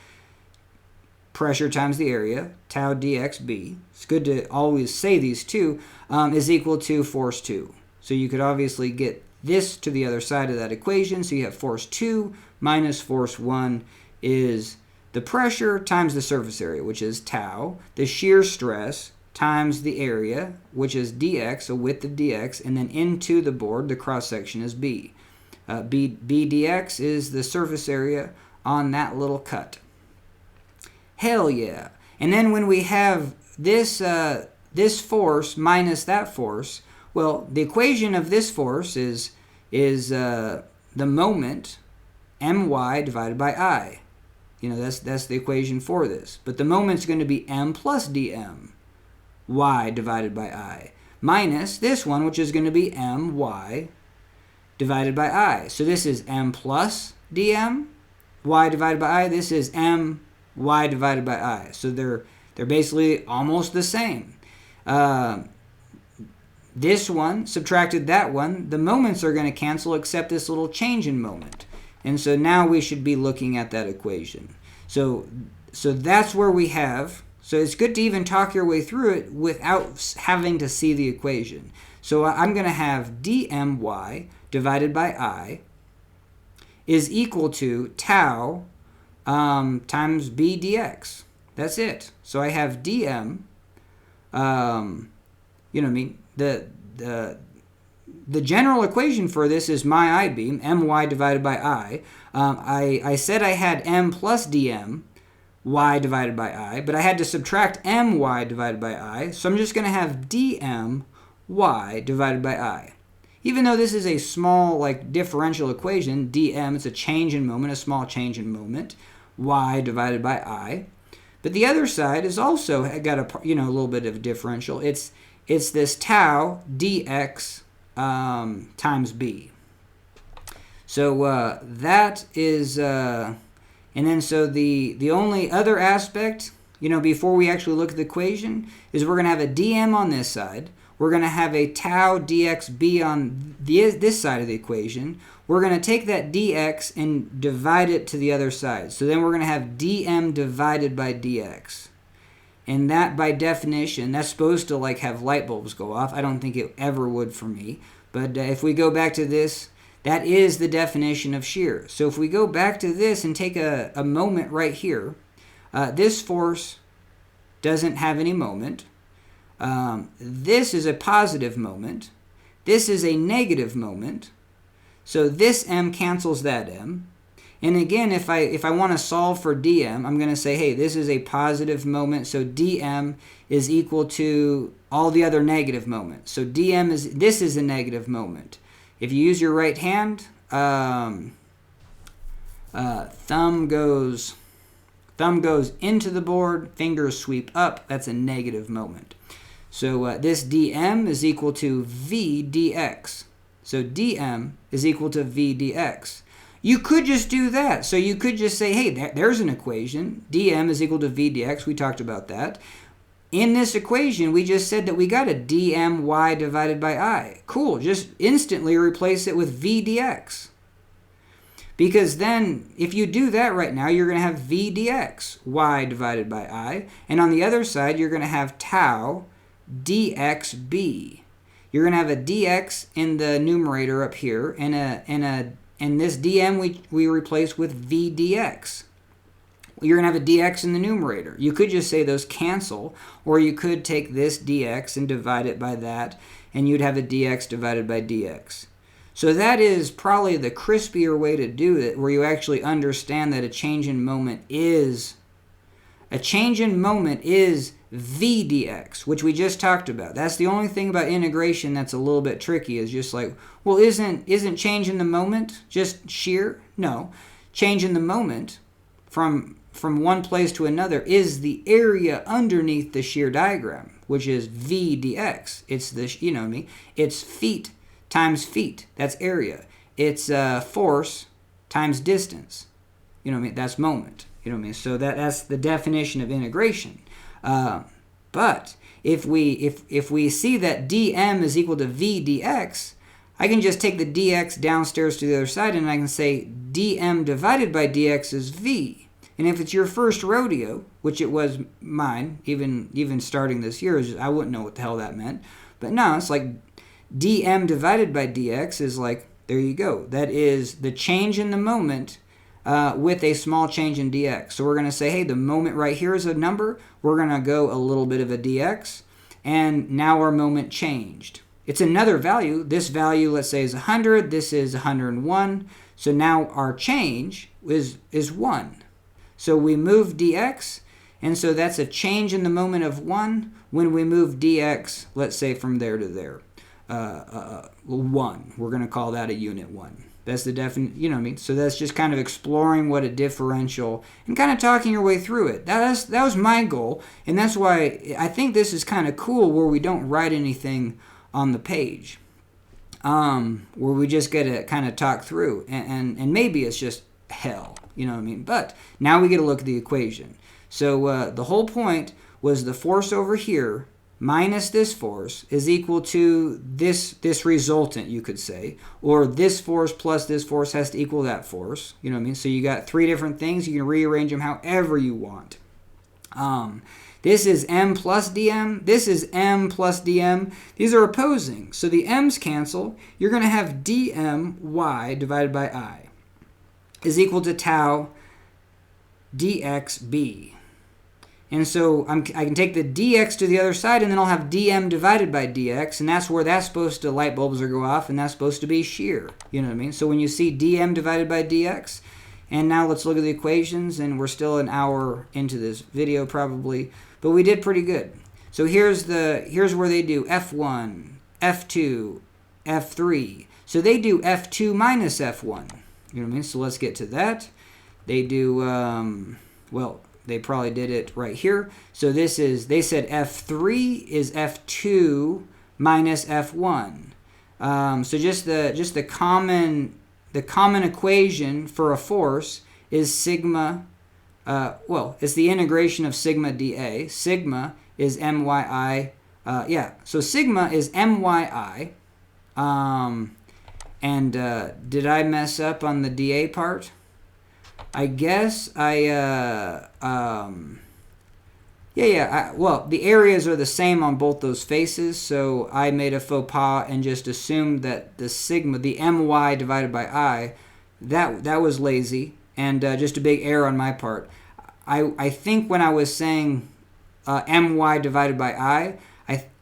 pressure times the area, tau dxb. It's good to always say these two, is equal to force 2. So you could obviously get this to the other side of that equation. So you have force 2 minus force 1 is the pressure times the surface area, which is tau, the shear stress times the area, which is dx, so width of dx, and then into the board, the cross-section is b. b dx is the surface area on that little cut. Hell yeah. And then when we have this force minus that force, well, the equation of this force is the moment my divided by I. That's the equation for this. But the moment's going to be m plus dm y divided by I, minus this one, which is going to be my divided by I. So this is m plus dm y divided by I. This is m y divided by I. So they're basically almost the same. This one subtracted that one. The moments are going to cancel except this little change in moment. And so now we should be looking at that equation. So that's where we have. So it's good to even talk your way through it without having to see the equation. So I'm going to have dmy divided by I is equal to tau times b dx. That's it. So I have dm, the general equation for this is my I-beam, my divided by I. I said I had m plus dm y divided by I, but I had to subtract my divided by I, so I'm just going to have dm y divided by I. Even though this is a small differential equation, dm, it's a change in moment, a small change in moment, y divided by I. But the other side is also got a little bit of differential. It's this tau dx times b. So that is, and then so the only other aspect, before we actually look at the equation, is we're going to have a dm on this side. We're going to have a tau dxb on this side of the equation. We're going to take that dx and divide it to the other side. So then we're going to have dm divided by dx. And that, by definition, that's supposed to have light bulbs go off. I don't think it ever would for me. But if we go back to this, that is the definition of shear. So if we go back to this and take a moment right here, this force doesn't have any moment. This is a positive moment. This is a negative moment. So this m cancels that m. And again, if I want to solve for dm, I'm going to say, hey, this is a positive moment, so dm is equal to all the other negative moments. So this is a negative moment. If you use your right hand, thumb goes into the board, fingers sweep up. That's a negative moment. So this dm is equal to v dx. So dm is equal to v dx. You could just do that. So you could just say, hey, there's an equation. dm is equal to v dx. We talked about that. In this equation, we just said that we got a dmy divided by I. Cool. Just instantly replace it with v dx. Because then, if you do that right now, you're going to have v dx, y divided by I. And on the other side, you're going to have tau dxb. You're going to have a dx in the numerator up here, and this dm we replace with v dx. You're going to have a dx in the numerator. You could just say those cancel, or you could take this dx and divide it by that, and you'd have a dx divided by dx. So that is probably the crispier way to do it, where you actually understand that a change in moment is v dx, which we just talked about. That's the only thing about integration that's a little bit tricky, is just well, isn't change in the moment just shear? No. Change in the moment from one place to another is the area underneath the shear diagram, which is v dx. It's this, it's feet times feet. That's area. It's force times distance. That's moment. So that's the definition of integration. But if we see that dm is equal to v dx, I can just take the dx downstairs to the other side, and I can say dm divided by dx is v. And if it's your first rodeo, which it was mine, even starting this year, I wouldn't know what the hell that meant. But no, it's dm divided by dx is there you go. That is the change in the moment with a small change in dx. So we're going to say, hey, the moment right here is a number. We're going to go a little bit of a dx, and now our moment changed. It's another value. This value, let's say, is 100. This is 101. So now our change is 1. So we move dx, and so that's a change in the moment of 1 when we move dx, let's say, from there to there. 1. We're going to call that a unit 1. That's the definition, you know what I mean? So that's just kind of exploring what a differential and kind of talking your way through it. That was my goal, and that's why I think this is kind of cool where we don't write anything on the page, where we just get to kind of talk through, and maybe it's just hell, you know what I mean? But now we get to look at the equation. So the whole point was the force over here minus this force is equal to this resultant, you could say, or this force plus this force has to equal that force, you know what I mean? So you got three different things. You can rearrange them however you want. This is m plus dm. This is m plus dm. These are opposing, so the m's cancel. You're going to have dmy divided by I is equal to tau dxb. And so I can take the dx to the other side, and then I'll have dm divided by dx, and that's where that's supposed to, light bulbs will go off, and that's supposed to be shear. You know what I mean? So when you see dm divided by dx, and now let's look at the equations, and we're still an hour into this video probably, but we did pretty good. So here's where they do f1, f2, f3. So they do f2 minus f1. You know what I mean? So let's get to that. They do, well, they probably did it right here. So this is, they said F3 is F2 minus F1. So just the common equation for a force is sigma, well, it's the integration of sigma dA. Sigma is MYI, so sigma is MYI. Did I mess up on the dA part? I guess well, the areas are the same on both those faces, so I made a faux pas and just assumed that the sigma, the my divided by I, that was lazy and just a big error on my part. I think when I was saying my divided by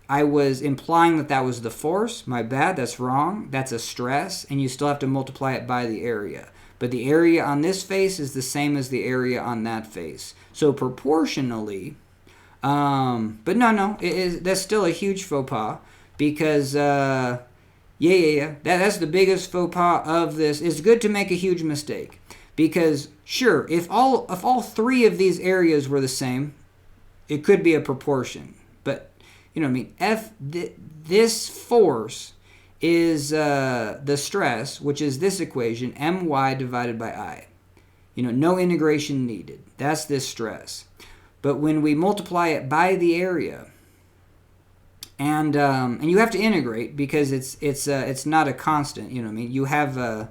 I was implying that was the force. My bad, that's wrong. That's a stress, and you still have to multiply it by the area. But the area on this face is the same as the area on that face. So proportionally, but no, that's still a huge faux pas because, that's the biggest faux pas of this. It's good to make a huge mistake because, sure, if all three of these areas were the same, it could be a proportion. But, you know what I mean, this force is the stress, which is this equation, my divided by I. You know, no integration needed. That's this stress. But when we multiply it by the area, and you have to integrate because it's not a constant. You know what I mean? You have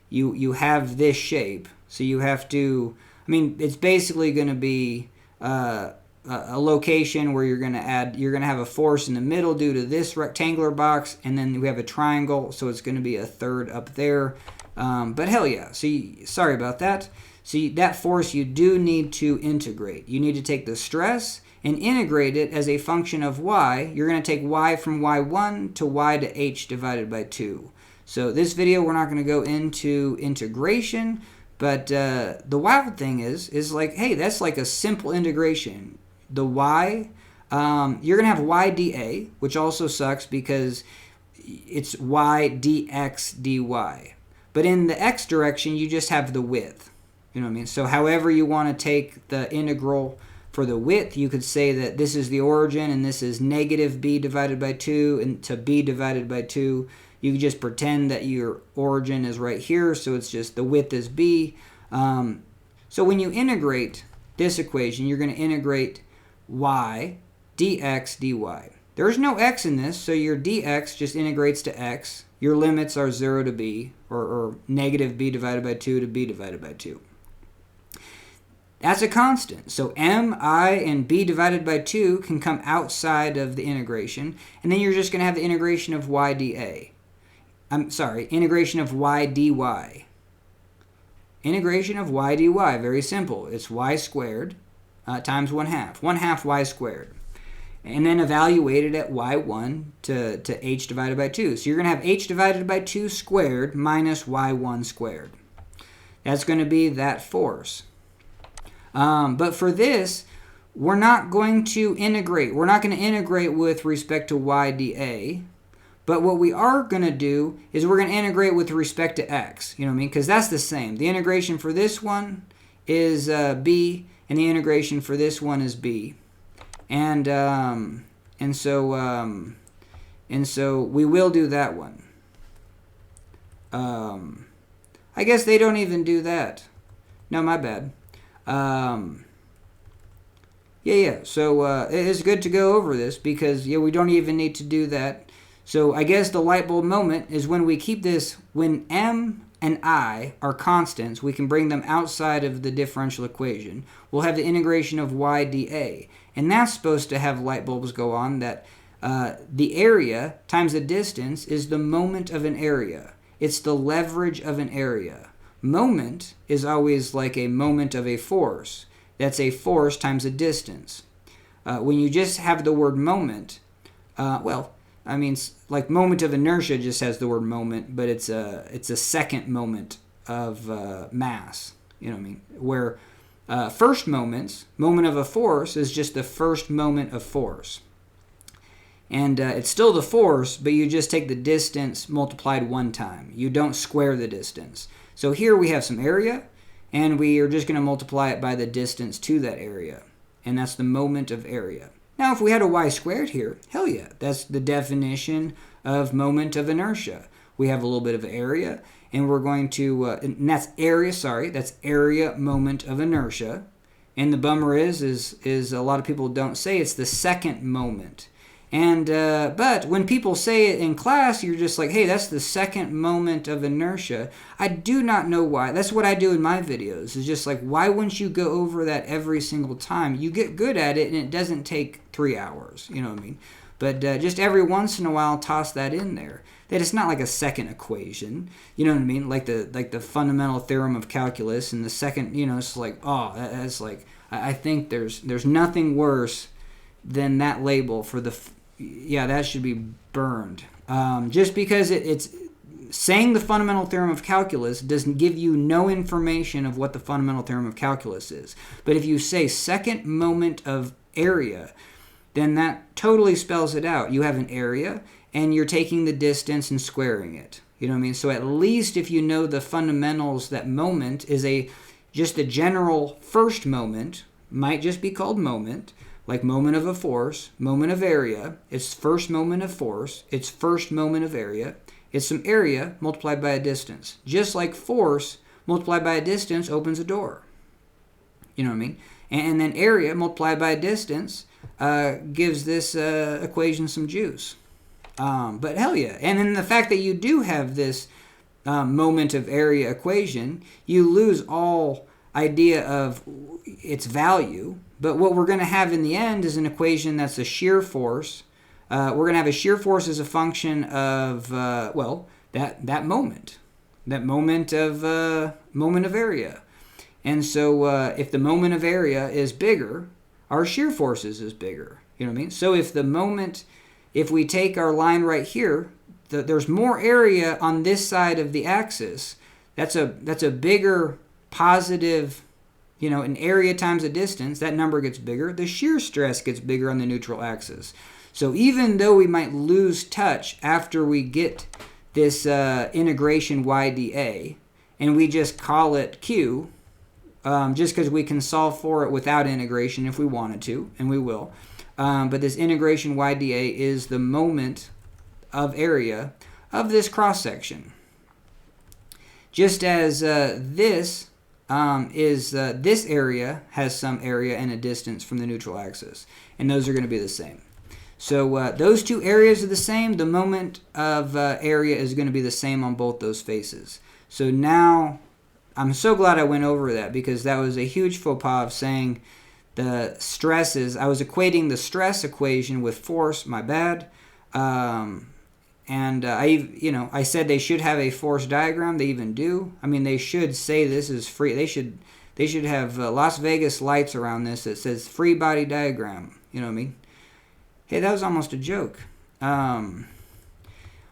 you have this shape, so you have to. I mean, it's basically going to be a location where you're going to have a force in the middle due to this rectangular box, and then we have a triangle, so it's going to be a third up there. But hell yeah. So sorry about that. So that force you do need to integrate. You need to take the stress and integrate it as a function of y. You're going to take y from y1 to y to h divided by 2. So this video we're not going to go into integration, but the wild thing is like, hey, that's like a simple integration. The y, you're going to have y dA, which also sucks because it's y dx dy. But in the x direction, you just have the width. You know what I mean? So however you want to take the integral for the width, you could say that this is the origin and this is negative b divided by 2 and to b divided by 2. You can just pretend that your origin is right here, so it's just the width is b. So when you integrate this equation, you're going to integrate y dx dy. There's no x in this, so your dx just integrates to x. Your limits are 0 to b, or negative b divided by 2 to b divided by 2. That's a constant. So m, I, and b divided by 2 can come outside of the integration, and then you're just going to have the integration of y dA. Integration of y dy. Integration of y dy, very simple. It's y squared times 1/2. 1/2 y squared. And then evaluate it at y1 to h divided by 2. So you're going to have h divided by 2 squared minus y1 squared. That's going to be that force. But for this, we're not going to integrate. We're not going to integrate with respect to y dA, But what we are going to do is we're going to integrate with respect to x. You know what I mean? Because that's the same. The integration for this one is b, and the integration for this one is b. And so we will do that one. I guess they don't even do that. No, my bad. Yeah. So it's good to go over this because we don't even need to do that. So I guess the light bulb moment is when we keep this, when m and I are constants, we can bring them outside of the differential equation. We'll have the integration of y dA. And that's supposed to have light bulbs go on that the area times the distance is the moment of an area. It's the leverage of an area. Moment is always like a moment of a force. That's a force times a distance. When you just have the word moment, like moment of inertia just has the word moment, but it's a second moment of mass. You know what I mean? Where first moments, moment of a force is just the first moment of force. And it's still the force, but you just take the distance multiplied one time. You don't square the distance. So here we have some area, and we are just going to multiply it by the distance to that area. And that's the moment of area. Now, if we had a y squared here, hell yeah, that's the definition of moment of inertia. We have a little bit of area, and we're going to, and that's area moment of inertia. And the bummer is a lot of people don't say it's the second moment. And but when people say it in class, you're just like, hey, that's the second moment of inertia. I do not know why. That's what I do in my videos. It's just like, why wouldn't you go over that every single time? You get good at it, and it doesn't take 3 hours. You know what I mean? But just every once in a while, toss that in there. That it's not like a second equation. You know what I mean? Like the fundamental theorem of calculus, and the second, it's like, oh, that's like, I think there's nothing worse than that label for the. Yeah, that should be burned. Just because it's saying the fundamental theorem of calculus doesn't give you no information of what the fundamental theorem of calculus is. But if you say second moment of area, then that totally spells it out. You have an area, and you're taking the distance and squaring it. You know what I mean? So at least if you know the fundamentals, that moment is just a general first moment, might just be called moment, like moment of a force, moment of area, it's first moment of force, it's first moment of area, it's some area multiplied by a distance. Just like force multiplied by a distance opens a door. You know what I mean? And then area multiplied by a distance gives this equation some juice. But hell yeah. And then the fact that you do have this moment of area equation, you lose all idea of its value. But what we're going to have in the end is an equation that's a shear force. We're going to have a shear force as a function of, that moment. That moment of area. And so if the moment of area is bigger, our shear forces is bigger. You know what I mean? So if we take our line right here, there's more area on this side of the axis. That's a bigger positive, an area times a distance, that number gets bigger. The shear stress gets bigger on the neutral axis. So even though we might lose touch after we get this integration y dA, and we just call it Q, just because we can solve for it without integration if we wanted to, and we will. But this integration y dA is the moment of area of this cross-section. Just as this area has some area and a distance from the neutral axis, and those are going to be the same. So those two areas are the same. The moment of area is going to be the same on both those faces. So now I'm so glad I went over that, because that was a huge faux pas of saying the stresses. I was equating the stress equation with force. My bad. And I said they should have a force diagram. They even do. I mean, they should say this is free. They should have Las Vegas lights around this that says free body diagram. You know what I mean? Hey, that was almost a joke. All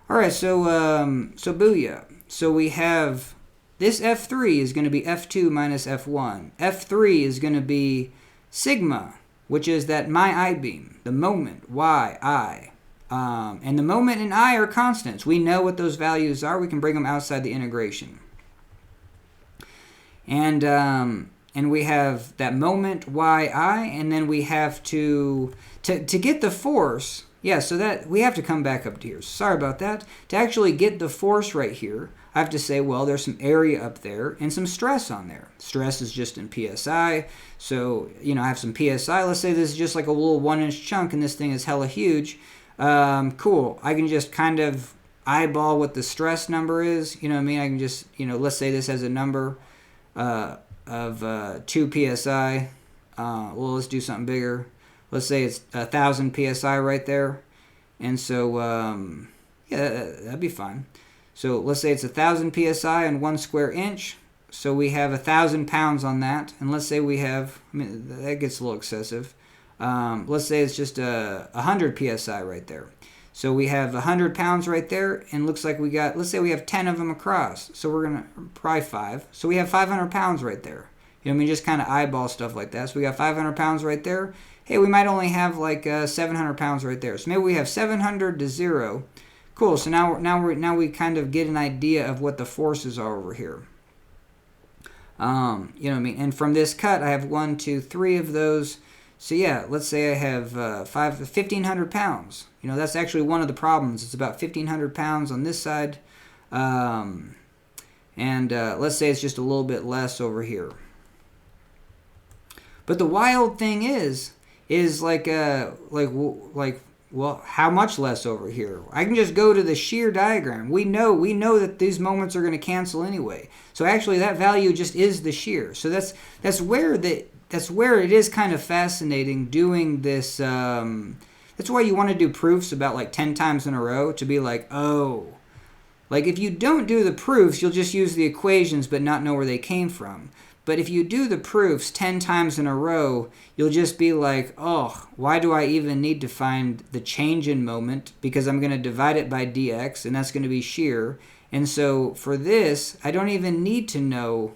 right, so booyah. So we have this F3 is going to be F2 minus F1. F3 is going to be sigma, which is that my I-beam, the moment, Y, I. And the moment and I are constants. We know what those values are. We can bring them outside the integration. And we have that moment yi, and then we have to get the force. Yeah, so that we have to come back up to here. Sorry about that. To actually get the force right here, I have to say, well, there's some area up there and some stress on there. Stress is just in PSI. So, I have some PSI. Let's say this is just like a little 1-inch chunk and this thing is hella huge. Cool. I can just kind of eyeball what the stress number is. You know what I mean? I can just, let's say this has a number of 2 PSI. Well, let's do something bigger. Let's say it's 1,000 PSI right there. And so, that'd be fine. So let's say it's 1,000 PSI and 1 square inch. So we have 1,000 pounds on that. And let's say we have, that gets a little excessive. Let's say it's just 100 PSI right there. So we have 100 pounds right there, and looks like let's say we have 10 of them across. So we're going to, probably 5. So we have 500 pounds right there. Just kind of eyeball stuff like that. So we got 500 pounds right there. Hey, we might only have like 700 pounds right there. So maybe we have 700 to 0. Cool, so now we kind of get an idea of what the forces are over here. And from this cut, I have 1, 2, 3 of those. So yeah, let's say I have 1,500 pounds. That's actually one of the problems. It's about 1,500 pounds on this side. And let's say it's just a little bit less over here. But the wild thing is well, how much less over here? I can just go to the shear diagram. We know that these moments are going to cancel anyway. So actually, that value just is the shear. So that's where it is kind of fascinating doing this. That's why you want to do proofs about like 10 times in a row, to be like, oh, like if you don't do the proofs, you'll just use the equations but not know where they came from. But if you do the proofs 10 times in a row, you'll just be like, oh, why do I even need to find the change in moment? Because I'm going to divide it by dx, and that's going to be shear. And so for this, I don't even need to know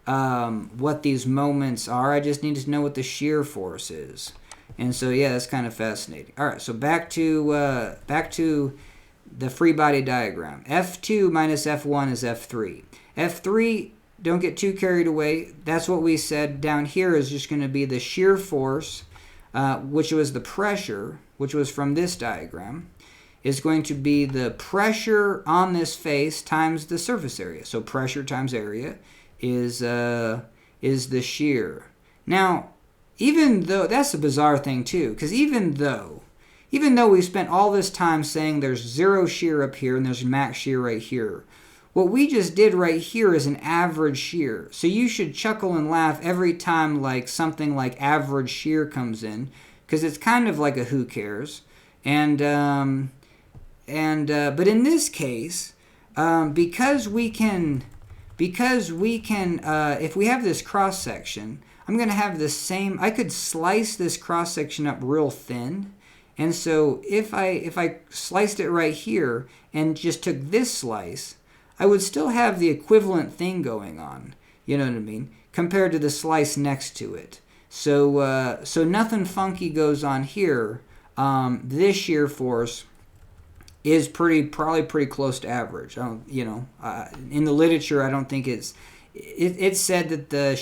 what these moments are. I just need to know what the shear force is. And so, yeah, that's kind of fascinating. All right, so back to the free body diagram. F2 minus F1 is F3. F3... don't get too carried away. That's what we said down here is just going to be the shear force, which was the pressure, which was from this diagram, is going to be the pressure on this face times the surface area. So pressure times area is the shear. Now, even though, that's a bizarre thing too, because even though we spent all this time saying there's 0 shear up here and there's max shear right here, what we just did right here is an average shear. So you should chuckle and laugh every time like something like average shear comes in, because it's kind of like a who cares. But in this case, because we can, if we have this cross section, I'm going to have the same. I could slice this cross section up real thin. And so if I sliced it right here and just took this slice, I would still have the equivalent thing going on, you know what I mean, compared to the slice next to it. So nothing funky goes on here. This shear force is probably pretty close to average. In the literature, I don't think it's said that the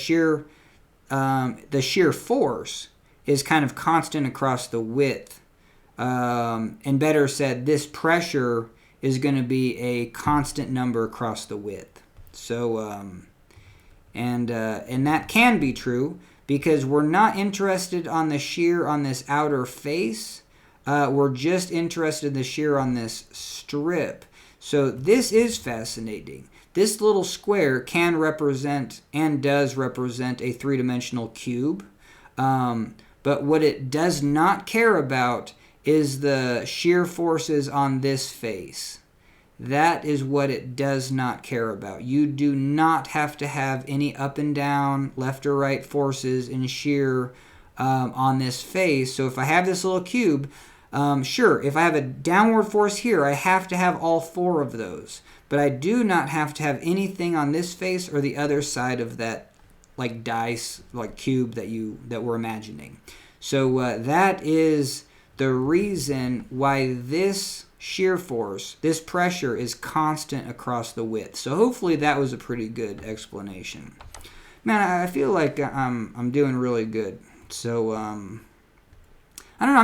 shear force is kind of constant across the width, and better said, this pressure is going to be a constant number across the width. So, and that can be true because we're not interested on the shear on this outer face. We're just interested in the shear on this strip. So this is fascinating. This little square can represent and does represent a three-dimensional cube. But what it does not care about is the shear forces on this face. That is what it does not care about. You do not have to have any up and down, left or right forces in shear on this face. So if I have this little cube, sure, if I have a downward force here, I have to have all 4 of those. But I do not have to have anything on this face or the other side of that like dice, like cube that we're imagining. So that is the reason why this shear force, this pressure, is constant across the width. So hopefully that was a pretty good explanation. Man, I feel like I'm doing really good. So I don't know.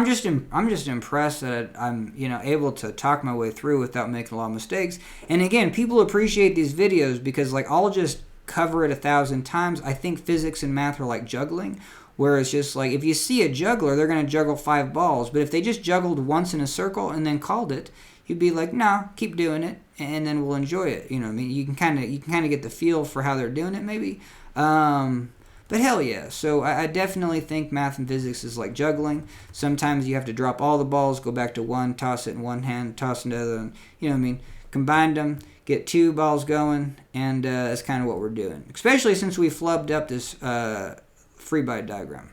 I'm just impressed that I'm able to talk my way through without making a lot of mistakes. And again, people appreciate these videos because like I'll just cover it 1,000 times. I think physics and math are like juggling, where it's just like if you see a juggler, they're going to juggle 5 balls. But if they just juggled once in a circle and then called it, you'd be like, no, keep doing it, and then we'll enjoy it. You know what I mean? You can kind of get the feel for how they're doing it, maybe. But hell yeah. So I definitely think math and physics is like juggling. Sometimes you have to drop all the balls, go back to one, toss it in one hand, toss it in the other, and, you know what I mean? Combine them, get 2 balls going, and that's kind of what we're doing. Especially since we flubbed up this free body diagram.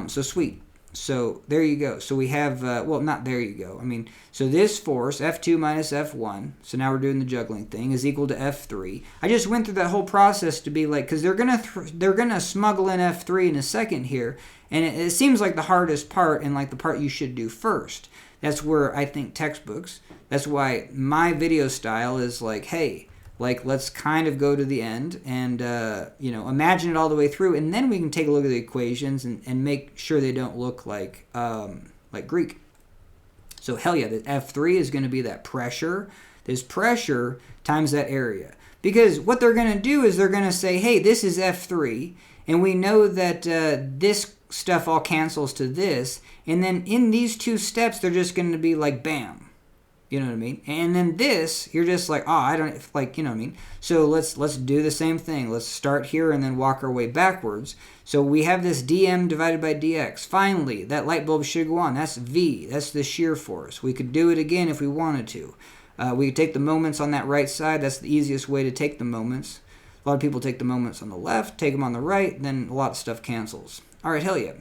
So sweet. So there you go. So we have, well, not there you go. I mean, so this force, F2 minus F1, so now we're doing the juggling thing, is equal to F3. I just went through that whole process to be like, because they're gonna smuggle in F3 in a second here, and it seems like the hardest part and like the part you should do first. That's where I think textbooks, that's why my video style is like, hey, like let's kind of go to the end and imagine it all the way through, and then we can take a look at the equations and make sure they don't look like Greek. So hell yeah, the F3 is going to be that pressure. This pressure times that area, because what they're going to do is they're going to say, hey, this is F3, and we know that this stuff all cancels to this, and then in these 2 steps they're just going to be like bam. You know what I mean? And then this, you're just like, oh, I don't, like, you know what I mean? So let's do the same thing. Let's start here and then walk our way backwards. So we have this dm divided by dx. Finally, that light bulb should go on. That's V. That's the shear force. We could do it again if we wanted to. We could take the moments on that right side. That's the easiest way to take the moments. A lot of people take the moments on the left, take them on the right, then a lot of stuff cancels. All right, hell yeah.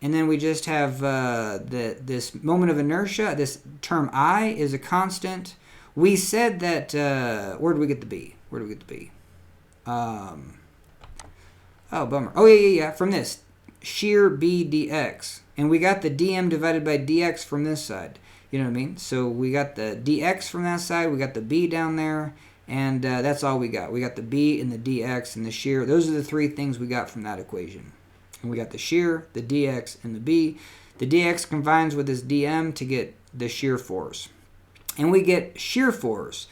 And then we just have this moment of inertia. This term I is a constant. We said that, where did we get the B? Oh, bummer. Oh, yeah. From this. Shear B dx. And we got the dm divided by dx from this side. You know what I mean? So we got the dx from that side. We got the B down there. And that's all we got. We got the B and the dx and the shear. Those are the 3 things we got from that equation. And we got the shear, the dx, and the B. The dx combines with this dm to get the shear force. And we get shear force.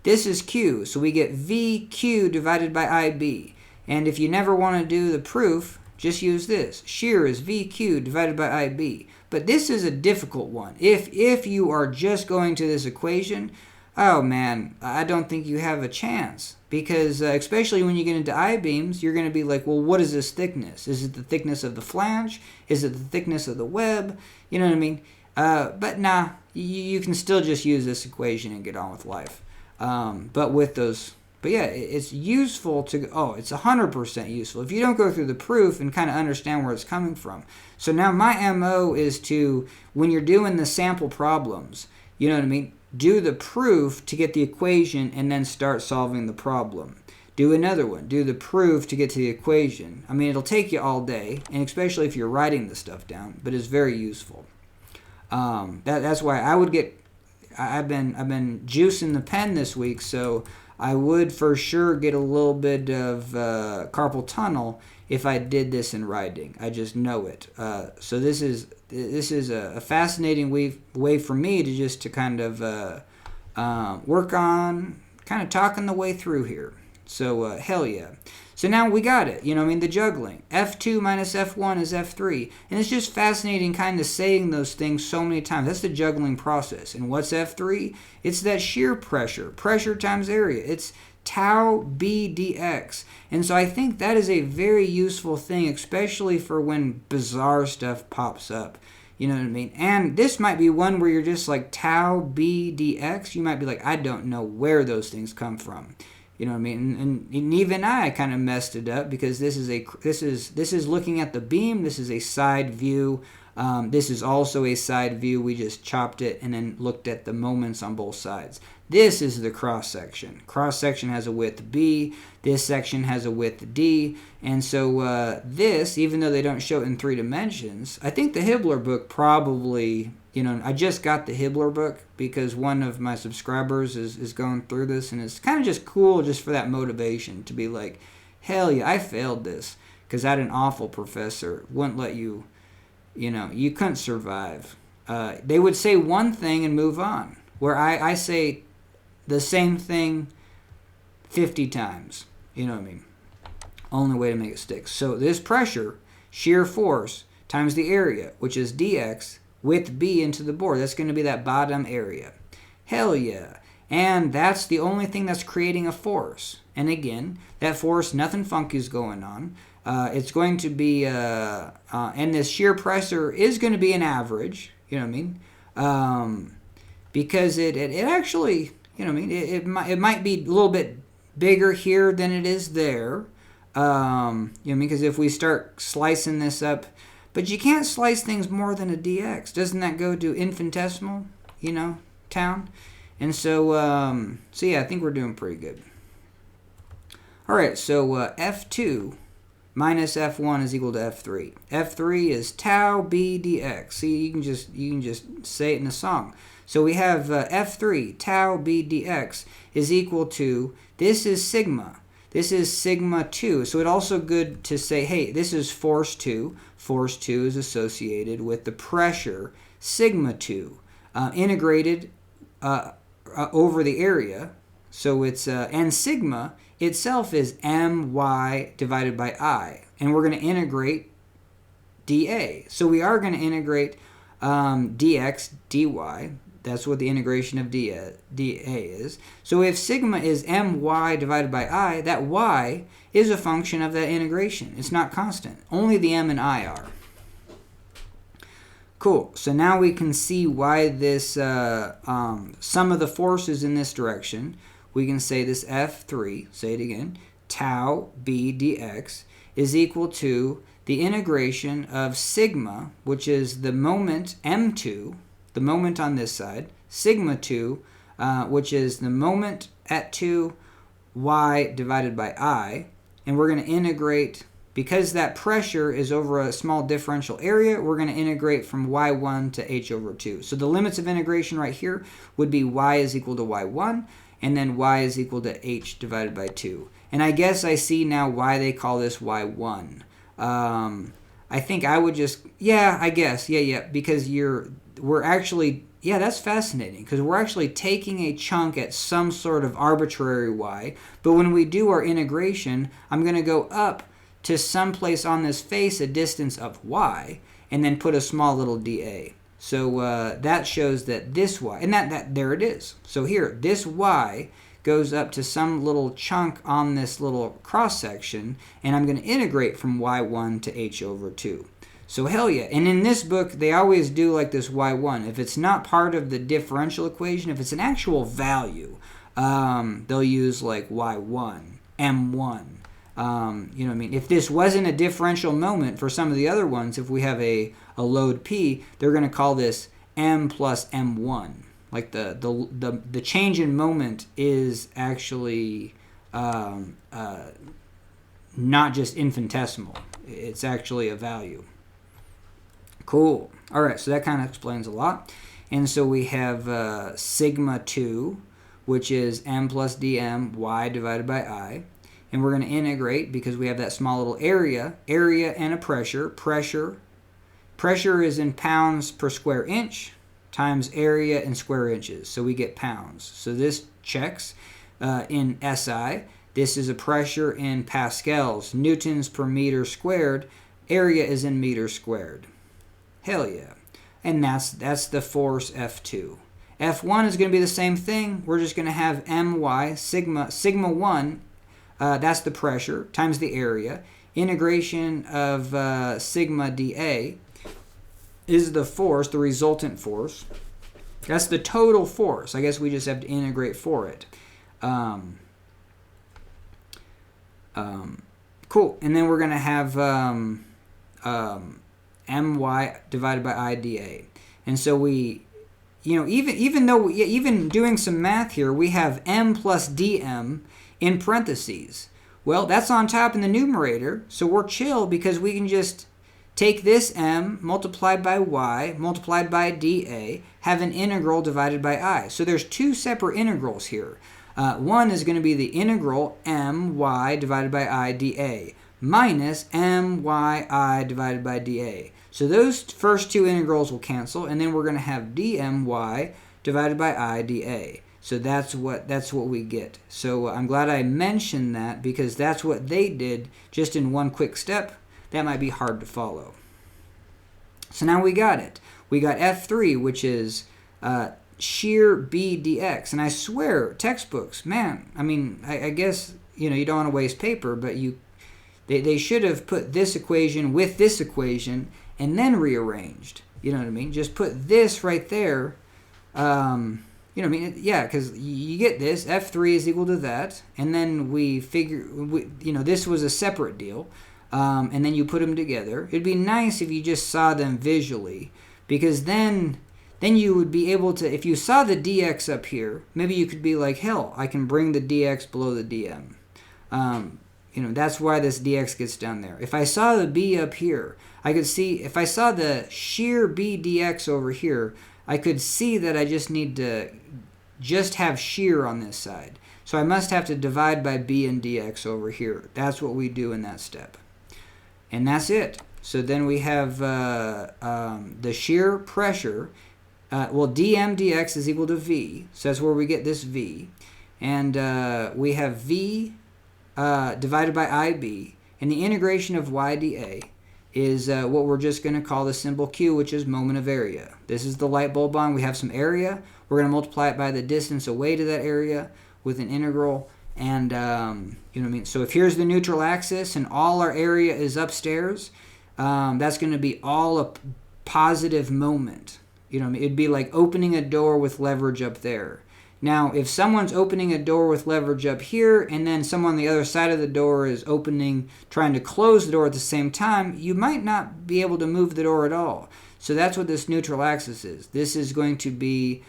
This is Q, so we get VQ divided by IB. And if you never want to do the proof, just use this. Shear is VQ divided by IB. But this is a difficult one. If you are just going to this equation, oh man, I don't think you have a chance. Because especially when you get into I-beams, you're going to be like, well, what is this thickness? Is it the thickness of the flange? Is it the thickness of the web? You know what I mean? But nah, you can still just use this equation and get on with life. But yeah, it's useful to, it's 100% useful. If you don't go through the proof and kind of understand where it's coming from. So now my MO is to, when you're doing the sample problems, you know what I mean? Do the proof to get the equation and then start solving the problem. Do another one. Do the proof to get to the equation. I mean, it'll take you all day, and especially if you're writing the stuff down, but it's very useful. That's why I've been juicing the pen this week, so I would for sure get a little bit of carpal tunnel if I did this in writing. I just know it. So this is a fascinating way for me to kind of work on kind of talking the way through here. So hell yeah. So now we got it. You know what I mean? The juggling. F2 minus F1 is F3. And it's just fascinating kind of saying those things so many times. That's the juggling process. And what's F3? It's that shear pressure. Pressure times area. It's tau B dx. And so I think that is a very useful thing, especially for when bizarre stuff pops up. You know what I mean? And this might be one where you're just like tau B dx. You might be like, I don't know where those things come from. You know what I mean? And even I kind of messed it up because this is looking at the beam. This is a side view This is also a side view. We just chopped it and then looked at the moments on both sides. This is the cross section. Cross section has a width B. This section has a width D. And so this, even though they don't show it in 3 dimensions, I think the Hibbler book probably, I just got the Hibbler book because one of my subscribers is going through this, and it's kind of just cool just for that motivation to be like, hell yeah, I failed this because I had an awful professor. Wouldn't let you, you couldn't survive. They would say one thing and move on, where I say the same thing 50 times. You know what I mean? Only way to make it stick. So this pressure, shear force, times the area, which is dx, with B into the board. That's going to be that bottom area. Hell yeah. And that's the only thing that's creating a force. And again, that force, nothing funky is going on. It's going to be, and this shear pressure is going to be an average, you know what I mean? Because it actually, you know what I mean, it might be a little bit bigger here than it is there. You know what I mean? Because if we start slicing this up, but you can't slice things more than a dx. Doesn't that go to infinitesimal, town? And so, yeah, I think we're doing pretty good. All right, so F2 minus F1 is equal to F3. F3 is tau B dx. See, you can just say it in the song. So we have F3 tau B dx is equal to, this is sigma. This is sigma 2. So it's also good to say, hey, this is force 2. Force 2 is associated with the pressure sigma 2 integrated over the area. So it's, and sigma itself is my divided by I. And we're going to integrate dA. So we are going to integrate dx dy. That's what the integration of dA is. So if sigma is my divided by I, that y is a function of that integration. It's not constant. Only the m and I are. Cool. So now we can see why this sum of the forces in this direction. We can say this F3, say it again, tau B dx is equal to the integration of sigma, which is the moment m2, the moment on this side, sigma 2, which is the moment at 2, y divided by I, and we're going to integrate, because that pressure is over a small differential area, we're going to integrate from y1 to h over 2. So the limits of integration right here would be y is equal to y1, and then y is equal to h divided by 2. And I guess I see now why they call this y1. I think I would just, I guess, because we're actually, that's fascinating, because we're actually taking a chunk at some sort of arbitrary y, but when we do our integration, I'm going to go up to some place on this face a distance of y, and then put a small little dA. So that shows that this y, and that there it is. So here, this y goes up to some little chunk on this little cross section, and I'm going to integrate from y1 to h over 2. So hell yeah. And in this book, they always do like this y1. If it's not part of the differential equation, if it's an actual value, they'll use like y1, m1. You know what I mean? If this wasn't a differential moment for some of the other ones, if we have a load P, they're going to call this m plus m1. Like the change in moment is actually not just infinitesimal. It's actually a value. Cool. All right, so that kind of explains a lot. And so we have sigma 2, which is m plus dm y divided by I. And we're going to integrate, because we have that small little area and a pressure. Pressure is in pounds per square inch times area in square inches. So we get pounds. So this checks in SI. This is a pressure in pascals, newtons per meter squared. Area is in meters squared. Hell yeah. And that's the force F2. F1 is going to be the same thing. We're just going to have my, sigma 1, that's the pressure, times the area. Integration of sigma dA is the force, the resultant force. That's the total force. I guess we just have to integrate for it. Cool. And then we're going to have my divided by I dA. And so we, even doing some math here, we have m plus dm in parentheses. Well, that's on top in the numerator, so we're chill because we can just take this m multiplied by y multiplied by dA, have an integral divided by I. So there's two separate integrals here. One is going to be the integral my divided by I dA minus myi divided by dA. So those first two integrals will cancel, and then we're going to have dmy divided by I dA. So that's what we get. So I'm glad I mentioned that because that's what they did just in one quick step. That might be hard to follow. So now we got it. We got F3, which is shear B dx. And I swear, textbooks, man, I mean, I guess, you don't want to waste paper, but they should have put this equation with this equation and then rearranged. You know what I mean? Just put this right there. Yeah, because you get this. F3 is equal to that. And then we figure, this was a separate deal. And then you put them together. It'd be nice if you just saw them visually, because then you would be able to, if you saw the dx up here, maybe you could be like, hell, I can bring the dx below the dm. That's why this dx gets down there. If I saw the b up here, I could see, if I saw the shear b dx over here, I could see that I just need to just have shear on this side. So I must have to divide by b and dx over here. That's what we do in that step. And that's it. So then we have the shear pressure. Dm dx is equal to v. So that's where we get this v. And we have v divided by ib. And the integration of y dA is what we're just going to call the symbol q, which is moment of area. This is the light bulb on. We have some area. We're going to multiply it by the distance away to that area with an integral. And, So if here's the neutral axis and all our area is upstairs, that's going to be all a positive moment. It'd be like opening a door with leverage up there. Now, if someone's opening a door with leverage up here, and then someone on the other side of the door is trying to close the door at the same time, you might not be able to move the door at all. So that's what this neutral axis is. This is going to be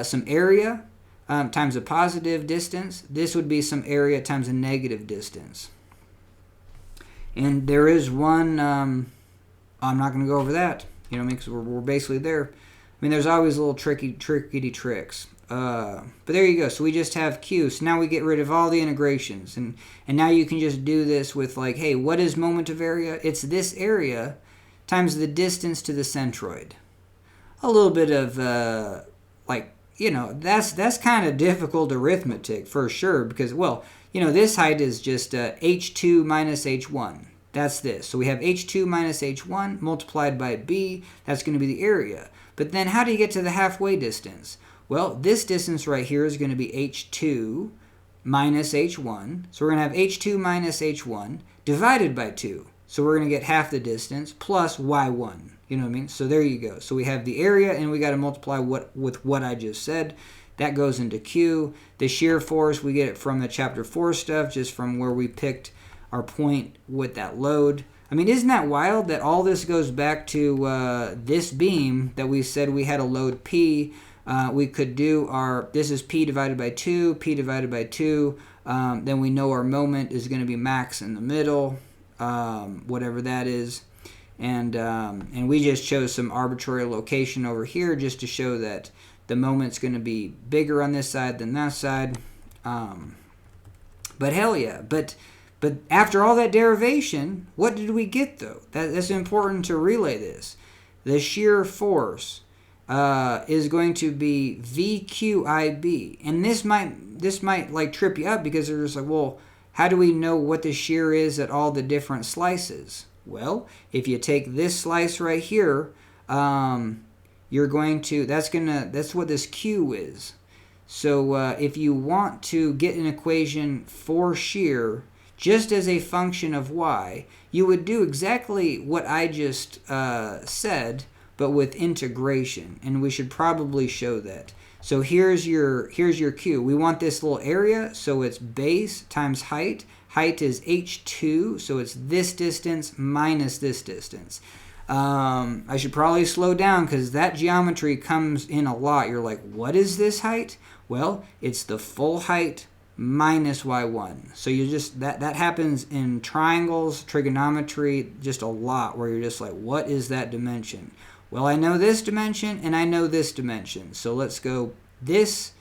some area times a positive distance. This would be some area times a negative distance. And there is one, I'm not going to go over that, because we're basically there. I mean, there's always little tricky tricks. But there you go. So we just have Q. So now we get rid of all the integrations. And now you can just do this with like, hey, what is moment of area? It's this area times the distance to the centroid. A little bit of, that's kind of difficult arithmetic for sure because, this height is just h2 minus h1. That's this. So we have h2 minus h1 multiplied by b. That's going to be the area. But then how do you get to the halfway distance? Well, this distance right here is going to be h2 minus h1. So we're going to have h2 minus h1 divided by 2. So we're going to get half the distance plus y1. You know what I mean? So there you go. So we have the area, and we got to multiply with what I just said. That goes into Q. The shear force, we get it from the chapter 4 stuff, just from where we picked our point with that load. I mean, isn't that wild that all this goes back to this beam that we said we had a load P. We could do this is P divided by 2, P divided by 2. Then we know our moment is going to be max in the middle, whatever that is. And we just chose some arbitrary location over here just to show that the moment's going to be bigger on this side than that side. But hell yeah. But after all that derivation, what did we get though? That's important to relay this. The shear force is going to be VQIB. And this might like trip you up because they're just like, well, how do we know what the shear is at all the different slices? Well, if you take this slice right here, you're going to, that's what this Q is. So if you want to get an equation for shear just as a function of y, you would do exactly what I just said, but with integration. And we should probably show that. So here's your Q. We want this little area, so it's base times height. Height is h2, so it's this distance minus this distance. I should probably slow down because that geometry comes in a lot. You're like, what is this height? Well, it's the full height minus y1. So you just, that happens in triangles, trigonometry, just a lot, where you're just like, what is that dimension? Well, I know this dimension and I know this dimension. So let's go this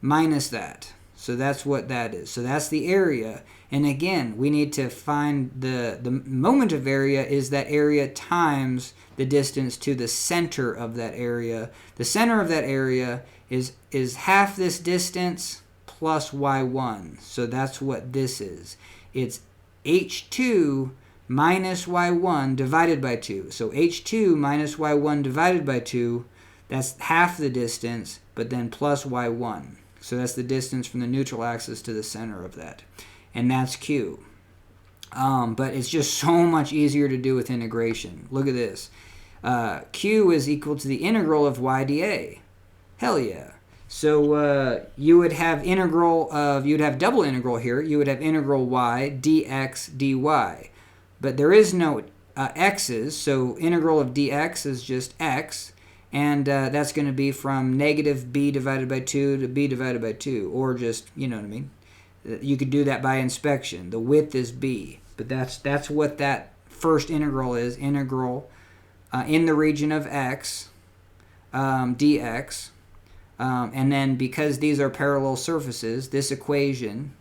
minus that. So that's what that is. So that's the area. And again, we need to find the moment of area is that area times the distance to the center of that area. The center of that area is half this distance plus y1. So that's what this is. It's h2 minus y1 divided by 2. So h2 minus y1 divided by 2, that's half the distance, but then plus y1. So that's the distance from the neutral axis to the center of that. And that's Q. But it's just so much easier to do with integration. Look at this. Q is equal to the integral of y dA. Hell yeah. So you would have double integral here. You would have integral y dx dy. But there is no x's, so integral of dx is just x. And that's going to be from negative b divided by 2 to b divided by 2. Or just, you know what I mean? You could do that by inspection. The width is b. But that's what that first integral is. Integral in the region of x dx. And then because these are parallel surfaces, the equation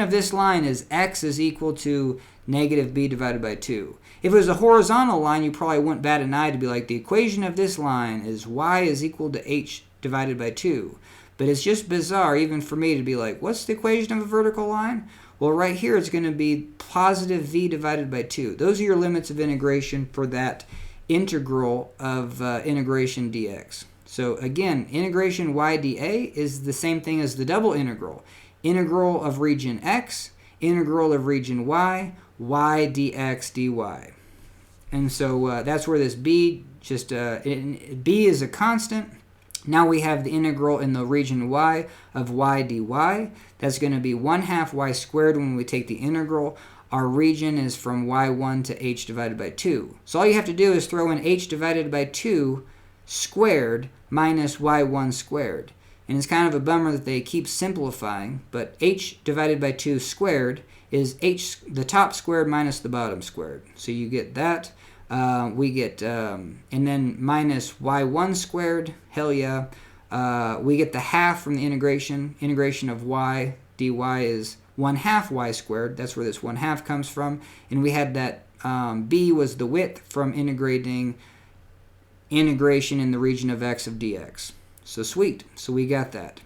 of this line is x is equal to negative b divided by 2. If it was a horizontal line, you probably wouldn't bat an eye to be like, the equation of this line is y is equal to h divided by 2. But it's just bizarre even for me to be like, what's the equation of a vertical line? Well, right here it's going to be positive v divided by 2. Those are your limits of integration for that integral of integration dx. So again, integration y dA is the same thing as the double integral. Integral of region x, integral of region y, y dx dy. And so that's where this b, b is a constant. Now we have the integral in the region y of y dy. That's going to be 1/2 y squared when we take the integral. Our region is from y1 to h divided by 2. So all you have to do is throw in h divided by 2 squared minus y1 squared. And it's kind of a bummer that they keep simplifying, but h divided by 2 squared is the top squared minus the bottom squared. So you get that. We get, and then minus y1 squared, hell yeah. We get the half from the integration. Integration of y dy is 1/2 y squared. That's where this 1/2 comes from. And we had that b was the width from integration in the region of x of dx. So sweet. So we got that.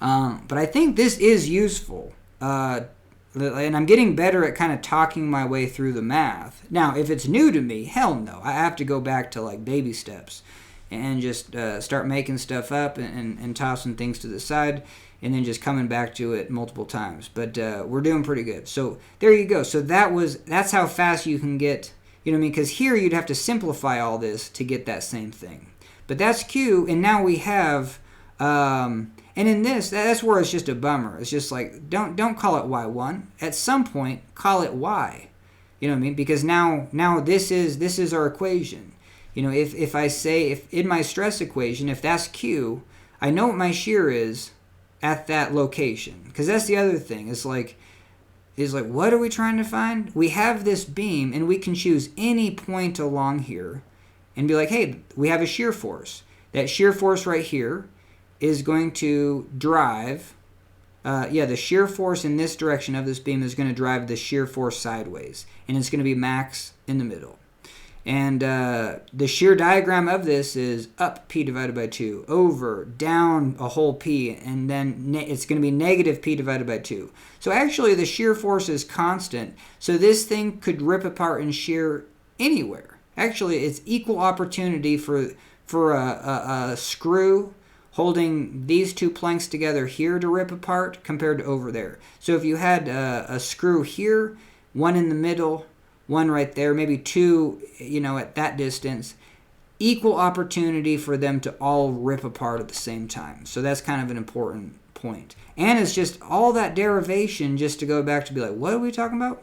But I think this is useful. And I'm getting better at kind of talking my way through the math. Now, if it's new to me, hell no. I have to go back to like baby steps and just start making stuff up and tossing things to the side and then just coming back to it multiple times. But we're doing pretty good. So there you go. So that's how fast you can get, you know what I mean? Because here you'd have to simplify all this to get that same thing. But that's Q, and now we have, and in this, that's where it's just a bummer. It's just like, don't call it y1. At some point, call it y. You know what I mean? Because now this is our equation. You know, if I say, if in my stress equation, if that's Q, I know what my shear is at that location. Because that's the other thing. It's like, what are we trying to find? We have this beam, and we can choose any point along here and be like, hey, we have a shear force. That shear force right here is going to drive, the shear force in this direction of this beam is going to drive the shear force sideways. And it's going to be max in the middle. And the shear diagram of this is up p divided by 2, over, down a whole p, and then it's going to be negative p divided by 2. So actually the shear force is constant, so this thing could rip apart and shear anywhere. Actually, it's equal opportunity for a screw holding these two planks together here to rip apart compared to over there. So if you had a screw here, one in the middle, one right there, maybe two, at that distance, equal opportunity for them to all rip apart at the same time. So that's kind of an important point. And it's just all that derivation just to go back to be like, what are we talking about?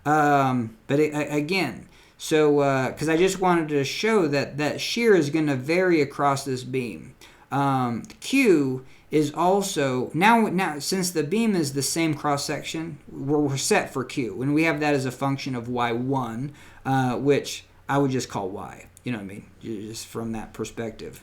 Again, so because I just wanted to show that shear is going to vary across this beam. Q is also, now since the beam is the same cross section, we're set for Q, and we have that as a function of y1, which I would just call y. You know what I mean? Just from that perspective.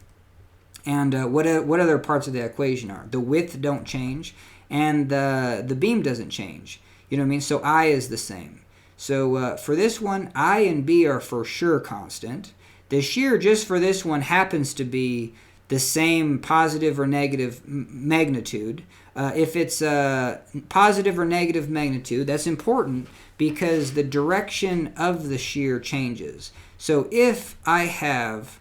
And what other parts of the equation are? The width don't change, and the beam doesn't change. You know what I mean? So I is the same. So for this one, I and B are for sure constant. The shear just for this one happens to be the same positive or negative magnitude. If it's a positive or negative magnitude, that's important because the direction of the shear changes. So if I have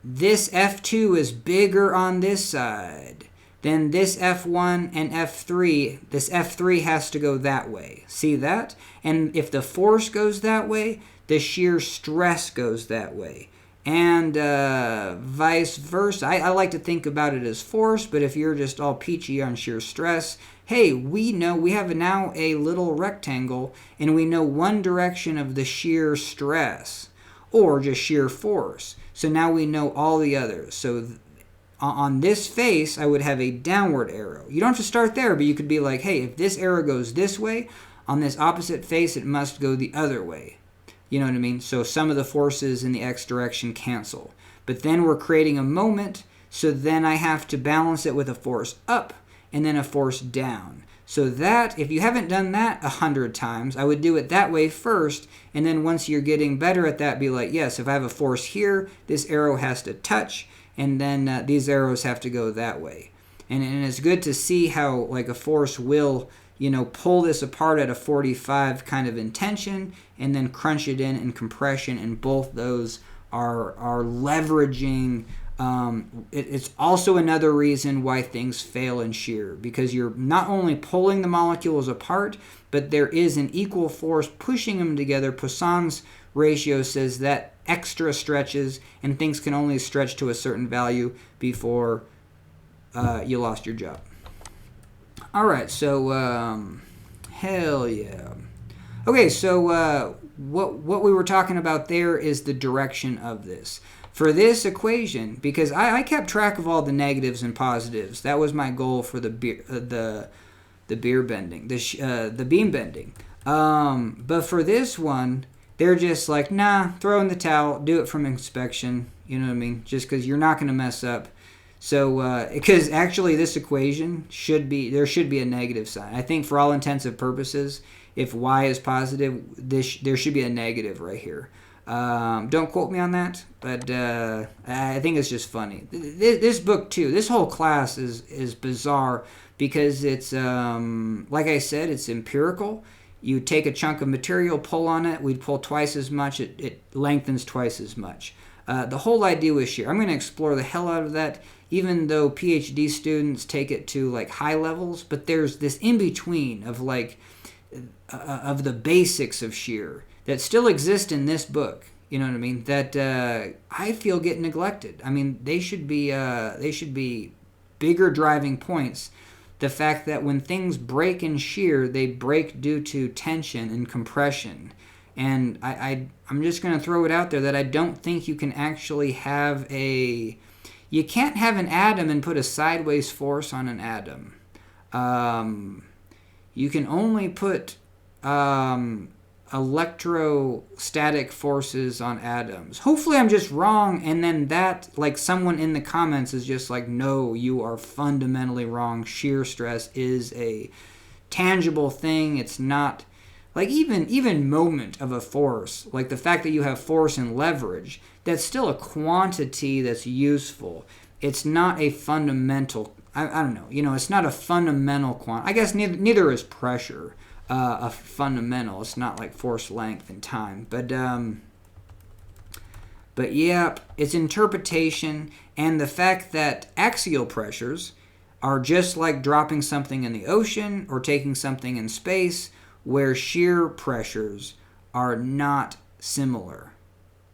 this F2 is bigger on this side, then this F1 and F3, this F3 has to go that way. See that? And if the force goes that way, the shear stress goes that way. And vice versa. I like to think about it as force, but if you're just all peachy on shear stress, hey, we know we have now a little rectangle, and we know one direction of the shear stress, or just shear force. So now we know all the others. So on this face, I would have a downward arrow. You don't have to start there, but you could be like, hey, if this arrow goes this way, on this opposite face, it must go the other way. You know what I mean? So some of the forces in the x direction cancel. But then we're creating a moment, so then I have to balance it with a force up and then a force down. So that, if you haven't done that 100 times, I would do it that way first, and then once you're getting better at that, be like, yes, if I have a force here, this arrow has to touch, and then these arrows have to go that way. And it's good to see how like a force will, pull this apart at a 45 kind of in tension, and then crunch it in compression, and both those are leveraging. It's also another reason why things fail in shear, because you're not only pulling the molecules apart, but there is an equal force pushing them together. Poisson's ratio says that extra stretches, and things can only stretch to a certain value before you lost your job. All right, so hell yeah. Okay, so what we were talking about there is the direction of this. For this equation, because I kept track of all the negatives and positives. That was my goal for the beam bending. But for this one, they're just like, nah, throw in the towel, do it from inspection. You know what I mean? Just because you're not going to mess up. So, because actually this equation there should be a negative sign. I think for all intents and purposes, if y is positive, there should be a negative right here. Don't quote me on that, but I think it's just funny. This book too, this whole class is bizarre because it's, like I said, it's empirical. You take a chunk of material, pull on it, we'd pull twice as much, it lengthens twice as much. The whole idea with shear, I'm going to explore the hell out of that, even though PhD students take it to like high levels, but there's this in-between of like, of the basics of shear that still exist in this book, you know what I mean, that I feel get neglected. I mean, they should be bigger driving points. The fact that when things break in shear, they break due to tension and compression. And I'm just going to throw it out there that I don't think you can actually have you can't have an atom and put a sideways force on an atom. You can only put electrostatic forces on atoms. Hopefully I'm just wrong, and then that, like, someone in the comments is just like, no, you are fundamentally wrong. Shear stress is a tangible thing. It's not, like, even moment of a force, like the fact that you have force and leverage, that's still a quantity that's useful. It's not a fundamental, I don't know, it's not a fundamental quantity. I guess neither is pressure. A fundamental. It's not like force, length, and time. But yeah, it's interpretation, and the fact that axial pressures are just like dropping something in the ocean or taking something in space, where shear pressures are not similar.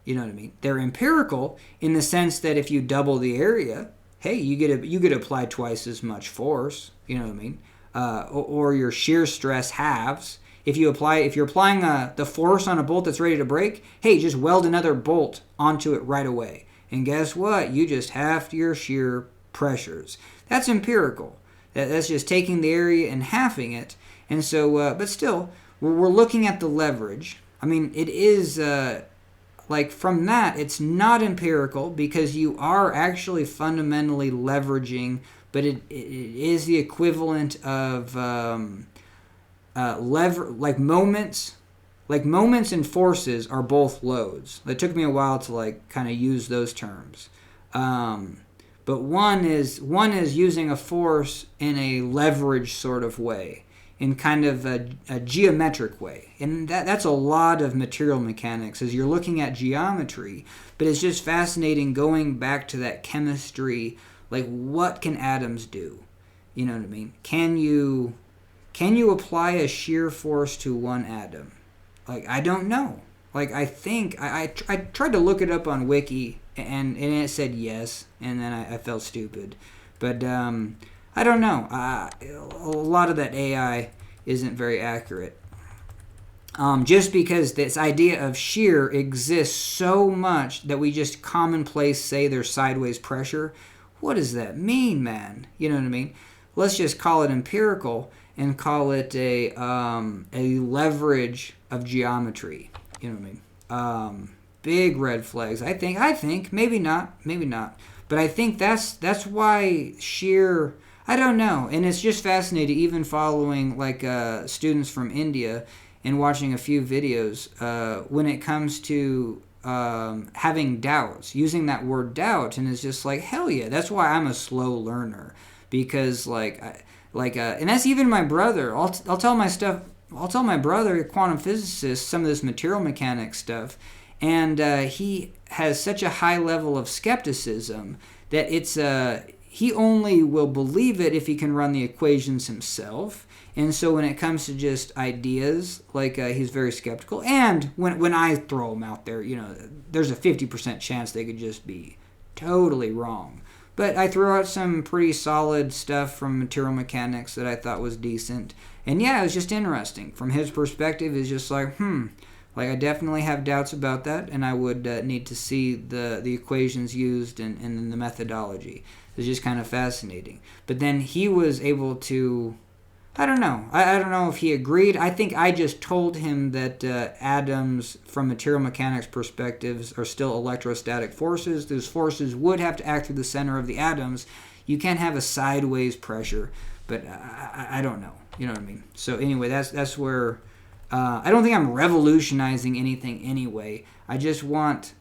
You know what I mean? They're empirical in the sense that if you double the area, hey, you get to apply twice as much force. You know what I mean? Or your shear stress halves. If you're applying the force on a bolt that's ready to break, hey, just weld another bolt onto it right away. And guess what? You just halved your shear pressures. That's empirical. That's just taking the area and halving it. And so, but still, we're looking at the leverage. I mean, it is, from that, it's not empirical because you are actually fundamentally leveraging, but it is the equivalent of moments. Like moments and forces are both loads. It took me a while to kind of use those terms. But one is using a force in a leverage sort of way, in kind of a geometric way. And that's a lot of material mechanics as you're looking at geometry. But it's just fascinating going back to that chemistry. Like, what can atoms do? You know what I mean? Can you apply a shear force to one atom? Like, I don't know. Like, I think I tried to look it up on Wiki, and it said yes, and then I felt stupid. But I don't know. A lot of that AI isn't very accurate. Just because this idea of shear exists so much that we just commonplace say there's sideways pressure. What does that mean, man? You know what I mean? Let's just call it empirical and call it a leverage of geometry. You know what I mean? Big red flags. I think maybe not, but I think that's why shear. I don't know, and it's just fascinating. Even following students from India and watching a few videos when it comes to having doubts, using that word doubt, and it's just like, hell yeah. That's why I'm a slow learner, because and that's even my brother. I'll tell my brother, a quantum physicist, some of this material mechanics stuff, and he has such a high level of skepticism that he only will believe it if he can run the equations himself. And so when it comes to just ideas, he's very skeptical. And when I throw them out there, there's a 50% chance they could just be totally wrong. But I throw out some pretty solid stuff from material mechanics that I thought was decent. And yeah, it was just interesting. From his perspective, it's just I definitely have doubts about that, and I would need to see the equations used and the methodology. It's just kind of fascinating. But then he was able to, I don't know. I don't know if he agreed. I think I just told him that atoms, from material mechanics perspectives, are still electrostatic forces. Those forces would have to act through the center of the atoms. You can't have a sideways pressure, but I don't know. You know what I mean? So anyway, that's where I don't think I'm revolutionizing anything anyway. I just want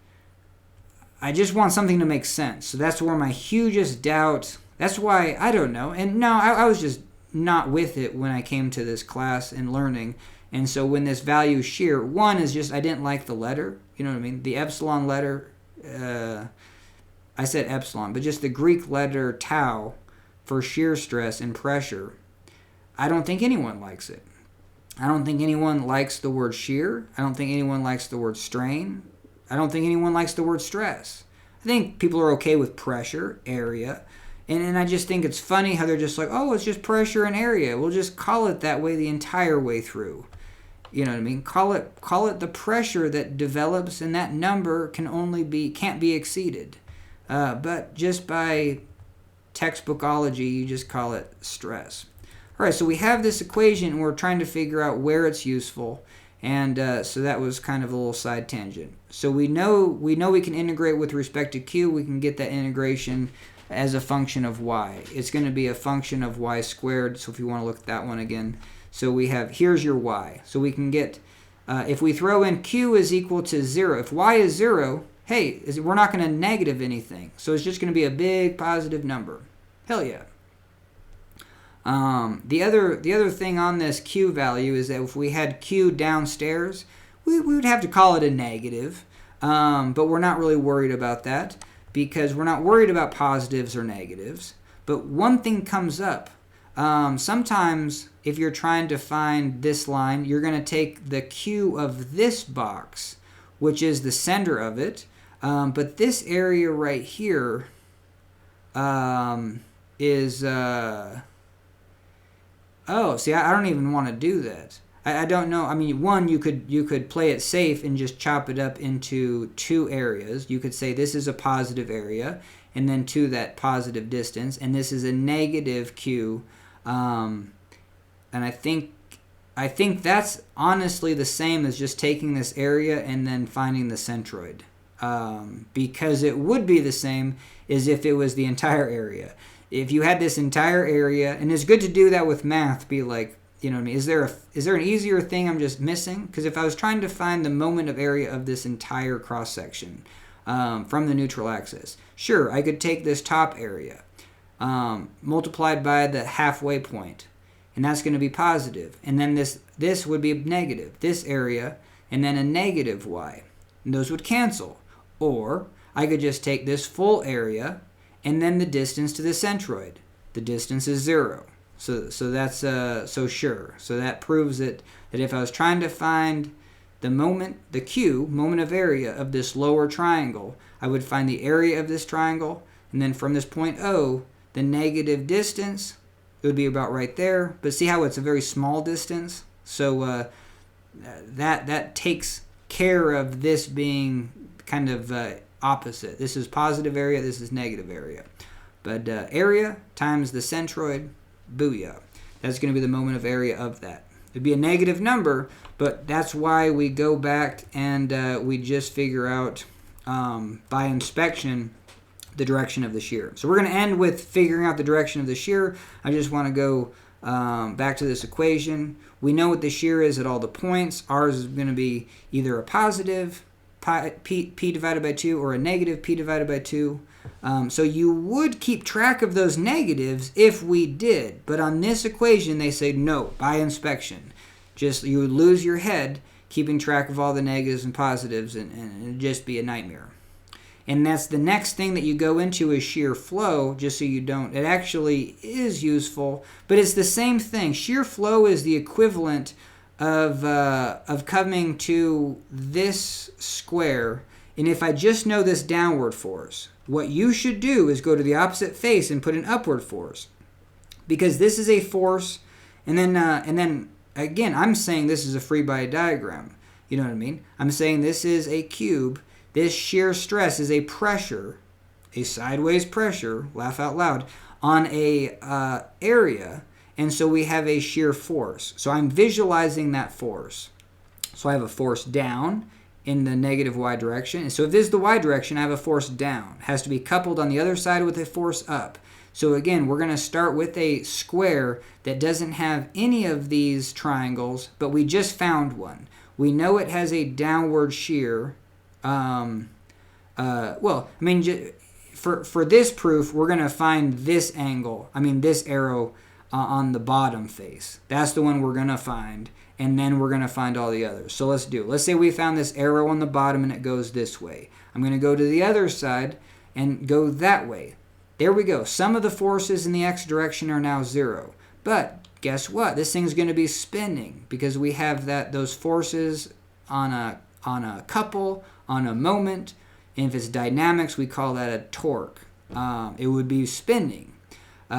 something to make sense. So that's where my hugest doubt. That's why I don't know. And no, I was just not with it when I came to this class and learning. And so when this value shear, one is just I didn't like the letter. You know what I mean? The epsilon letter. I said epsilon, but just the Greek letter tau for shear stress and pressure. I don't think anyone likes it. I don't think anyone likes the word shear. I don't think anyone likes the word strain. I don't think anyone likes the word stress. I think people are okay with pressure, area. And I just think it's funny how they're just like, oh, it's just pressure and area. We'll just call it that way the entire way through. You know what I mean? Call it the pressure that develops, and that number can't be exceeded. But just by textbookology, you just call it stress. All right, so we have this equation, and we're trying to figure out where it's useful. And so that was kind of a little side tangent. So we know we can integrate with respect to q. We can get that integration as a function of y. It's going to be a function of y squared. So if you want to look at that one again. So we have, here's your y. So we can get, if we throw in q is equal to 0. If y is 0, hey, we're not going to negative anything. So it's just going to be a big positive number. Hell yeah. The other thing on this q value is that if we had q downstairs, we would have to call it a negative. But we're not really worried about that because we're not worried about positives or negatives. But one thing comes up. Sometimes if you're trying to find this line, you're going to take the q of this box, which is the center of it. But this area right here is... oh, see, I don't even want to do that. I don't know. I mean, one, you could play it safe and just chop it up into two areas. You could say this is a positive area, and then to that positive distance, and this is a negative Q, and I think that's honestly the same as just taking this area and then finding the centroid, because it would be the same as if it was the entire area. If you had this entire area, and it's good to do that with math, be like, you know what I mean, is there an easier thing I'm just missing? Because if I was trying to find the moment of area of this entire cross section from the neutral axis, sure, I could take this top area multiplied by the halfway point, and that's going to be positive. And then this would be negative, this area, and then a negative y. And those would cancel. Or I could just take this full area and then the distance to the centroid. The distance is 0. So that's sure. So that proves that if I was trying to find the moment of area of this lower triangle, I would find the area of this triangle, and then from this point O, the negative distance, it would be about right there. But see how it's a very small distance? So that takes care of this being kind of opposite. This is positive area, this is negative area. But area times the centroid, booyah. That's going to be the moment of area of that. It'd be a negative number, but that's why we go back and we just figure out by inspection the direction of the shear. So we're going to end with figuring out the direction of the shear. I just want to go back to this equation. We know what the shear is at all the points. Ours is going to be either a positive p divided by 2 or a negative p divided by 2. So you would keep track of those negatives if we did. But on this equation, they say no, by inspection. Just you would lose your head keeping track of all the negatives and positives, and it'd just be a nightmare. And that's the next thing that you go into is shear flow, just so you don't. It actually is useful, but it's the same thing. Shear flow is the equivalent of coming to this square, and if I just know this downward force, what you should do is go to the opposite face and put an upward force, because this is a force, and then again, I'm saying this is a free body diagram. You know what I mean? I'm saying this is a cube. This shear stress is a pressure, a sideways pressure, laugh out loud, on a area, and so we have a shear force. So I'm visualizing that force. So I have a force down in the negative y direction. And so if this is the y direction, I have a force down. It has to be coupled on the other side with a force up. So again, we're going to start with a square that doesn't have any of these triangles, but we just found one. We know it has a downward shear. For this proof, we're going to find this angle, this arrow on the bottom face. That's the one we're going to find, and then we're going to find all the others. So let's do it. Let's say we found this arrow on the bottom and it goes this way. I'm going to go to the other side and go that way. There we go. Some of the forces in the x direction are now 0. But guess what? This thing's going to be spinning because we have those forces on a couple, on a moment, and if it's dynamics, we call that a torque. It would be spinning.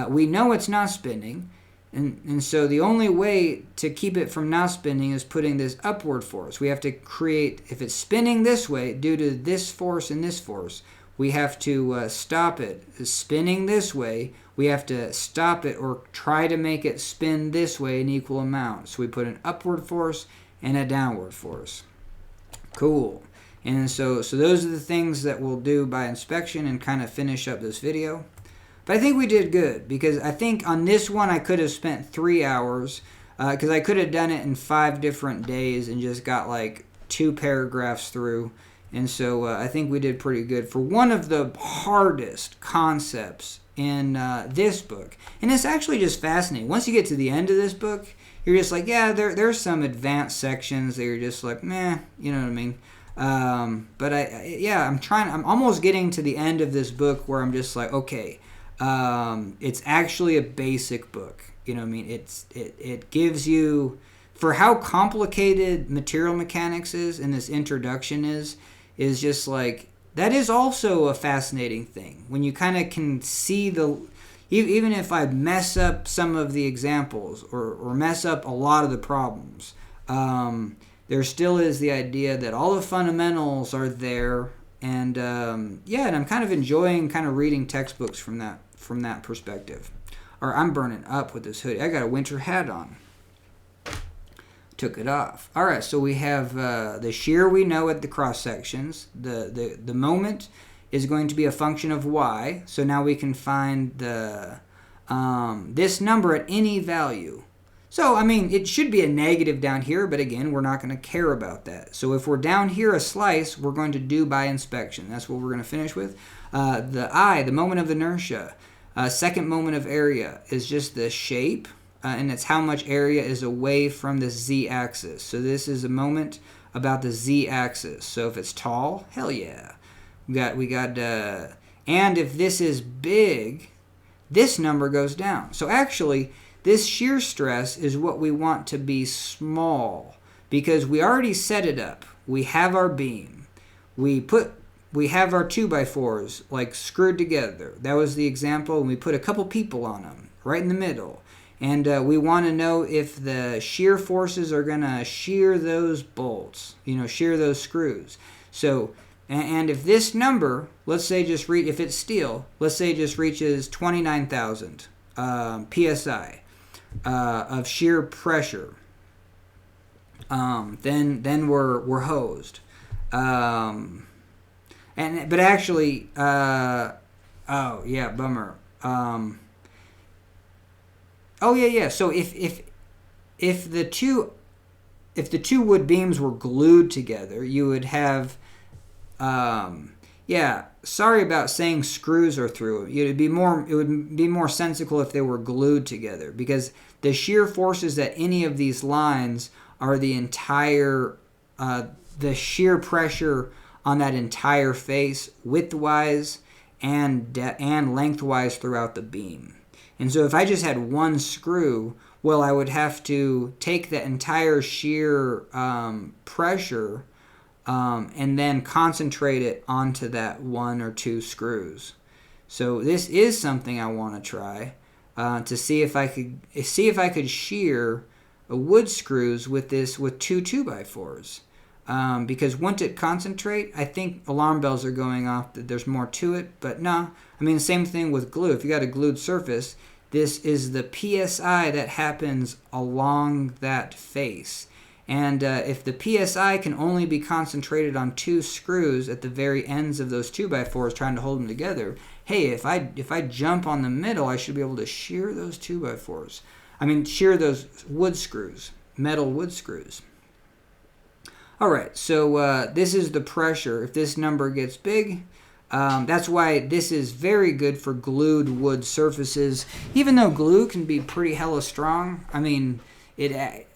We know it's not spinning, and so the only way to keep it from not spinning is putting this upward force. We have to create, if it's spinning this way, due to this force and this force, we have to stop it. It's spinning this way, we have to stop it or try to make it spin this way in equal amounts. So we put an upward force and a downward force. Cool. And so those are the things that we'll do by inspection and kind of finish up this video. But I think we did good, because I think on this one I could have spent 3 hours, because I could have done it in 5 different days and just got like 2 paragraphs through. And so I think we did pretty good for one of the hardest concepts in this book. And it's actually just fascinating. Once you get to the end of this book, you're just like, yeah, there's some advanced sections that you're just like, meh, you know what I mean? But I'm almost getting to the end of this book where I'm just like, okay, it's actually a basic book. You know what I mean? It gives you, for how complicated material mechanics is and this introduction is just like, that is also a fascinating thing. When you kind of can see even if I mess up some of the examples or mess up a lot of the problems, there still is the idea that all the fundamentals are there, and yeah, and I'm kind of enjoying kind of reading textbooks from that perspective. Or I'm burning up with this hoodie. I got a winter hat on. Took it off. All right, so we have the shear we know at the cross sections. The moment is going to be a function of y. So now we can find the this number at any value. So, I mean, it should be a negative down here, but again, we're not going to care about that. So if we're down here a slice, we're going to do by inspection. That's what we're going to finish with. The moment of inertia, second moment of area is just the shape, and it's how much area is away from the z-axis. So this is a moment about the z-axis. So if it's tall, hell yeah. We got and if this is big, this number goes down. So actually, this shear stress is what we want to be small, because we already set it up. We have our beam. We have our 2x4s like screwed together. That was the example, and we put a couple people on them right in the middle. And we want to know if the shear forces are going to shear those bolts, shear those screws. So, and if this number, let's say if it's steel, let's say just reaches 29,000 psi of shear pressure, then we're hosed. But actually, oh yeah, bummer. Oh yeah. So if the two wood beams were glued together, you would have sorry about saying screws are through. It would be more sensical if they were glued together, because the shear forces at any of these lines are the entire the shear pressure on that entire face, widthwise and lengthwise throughout the beam. And so if I just had one screw, well, I would have to take the entire shear pressure and then concentrate it onto that one or two screws. So this is something I want to try to see if I could shear wood screws with two 2x4s. Because once it concentrate, I think alarm bells are going off that there's more to it. But no, I mean, same thing with glue. If you got a glued surface, this is the PSI that happens along that face. And if the PSI can only be concentrated on two screws at the very ends of those 2x4s trying to hold them together, hey, if I jump on the middle, I should be able to shear those 2x4s. I mean, shear those wood screws, metal wood screws. All right, so this is the pressure. If this number gets big, that's why this is very good for glued wood surfaces. Even though glue can be pretty hella strong, I mean, it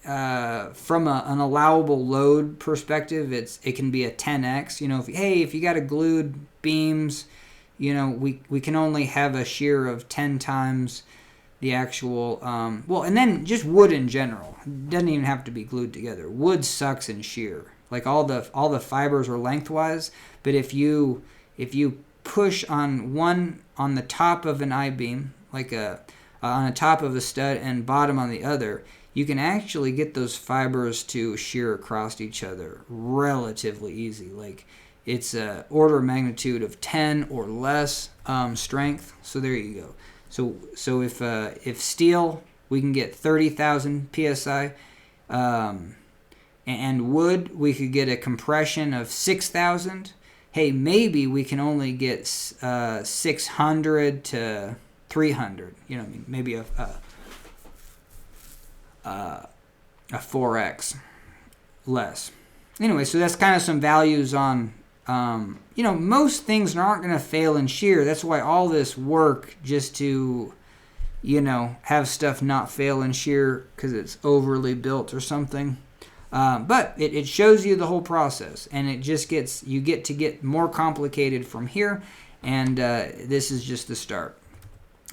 from an allowable load perspective, it can be a 10x. If you got a glued beams, we can only have a shear of 10 times the actual and then just wood in general. It doesn't even have to be glued together. Wood sucks in shear. Like all the fibers are lengthwise, but if you push on the top of an I-beam, like on the top of a stud and bottom on the other, you can actually get those fibers to shear across each other relatively easy. Like it's a order of magnitude of 10 or less strength. So there you go. So if steel, we can get 30,000 psi. And wood, we could get a compression of 6,000. Hey, maybe we can only get 600 to 300. Maybe a 4x less. Anyway, so that's kind of some values on, most things aren't going to fail in shear. That's why all this work just to, have stuff not fail in shear because it's overly built or something. But it shows you the whole process, and you get to get more complicated from here, and this is just the start.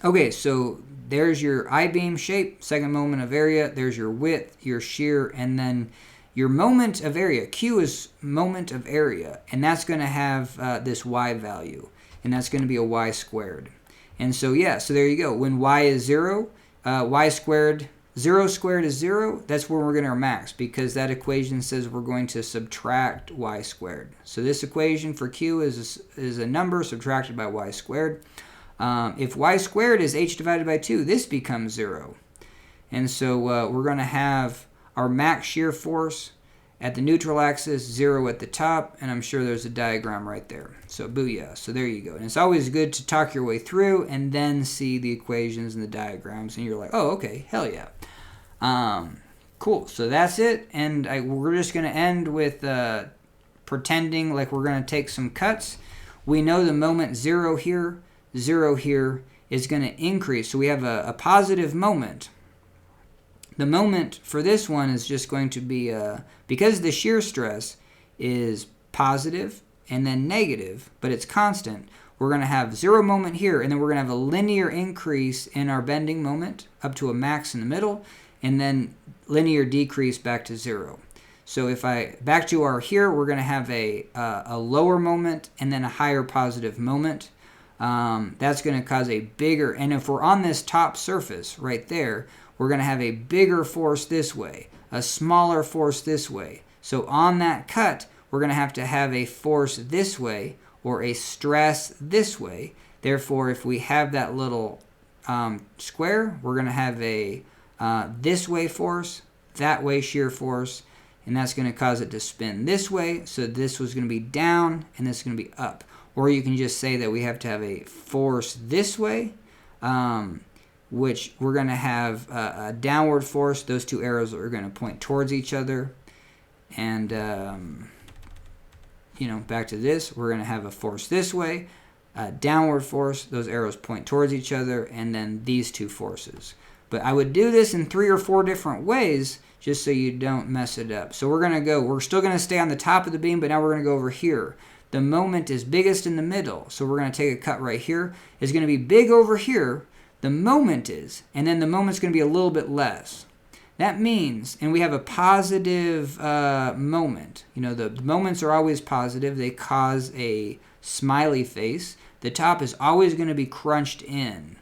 Okay, so there's your I-beam shape, second moment of area, there's your width, your shear, and then your moment of area. Q is moment of area, and that's going to have this y value, and that's going to be a y squared. And so, so there you go. When y is 0, y squared 0 squared is 0. That's where we're getting our max, because that equation says we're going to subtract y squared. So this equation for q is a number subtracted by y squared. If y squared is h divided by 2, this becomes 0. And so we're going to have our max shear force at the neutral axis, 0 at the top, and I'm sure there's a diagram right there. So booyah. So there you go. And it's always good to talk your way through and then see the equations and the diagrams, and you're like, oh, okay, hell yeah. Cool. So that's it, and we're just going to end with pretending like we're going to take some cuts. We know the moment 0 here, 0 here is going to increase. So we have a positive moment. The moment for this one is just going to be, because the shear stress is positive and then negative, but it's constant, we're going to have 0 moment here, and then we're going to have a linear increase in our bending moment up to a max in the middle, and then linear decrease back to 0. So if back to our here, we're going to have a lower moment and then a higher positive moment. That's going to cause a bigger, and if we're on this top surface right there, we're going to have a bigger force this way, a smaller force this way. So on that cut, we're going to have a force this way or a stress this way. Therefore, if we have that little square, we're going to have a this way force, that way shear force, and that's going to cause it to spin this way. So this was going to be down, and this is going to be up. Or you can just say that we have to have a force this way, which we're going to have a downward force. Those two arrows are going to point towards each other. And, back to this, we're going to have a force this way, a downward force. Those arrows point towards each other, and then these two forces. But I would do this in 3 or 4 different ways just so you don't mess it up. So we're still going to stay on the top of the beam, but now we're going to go over here. The moment is biggest in the middle, so we're going to take a cut right here. It's going to be big over here. The moment is, and then the moment's going to be a little bit less. That means, and we have a positive moment. The moments are always positive. They cause a smiley face. The top is always going to be crunched in.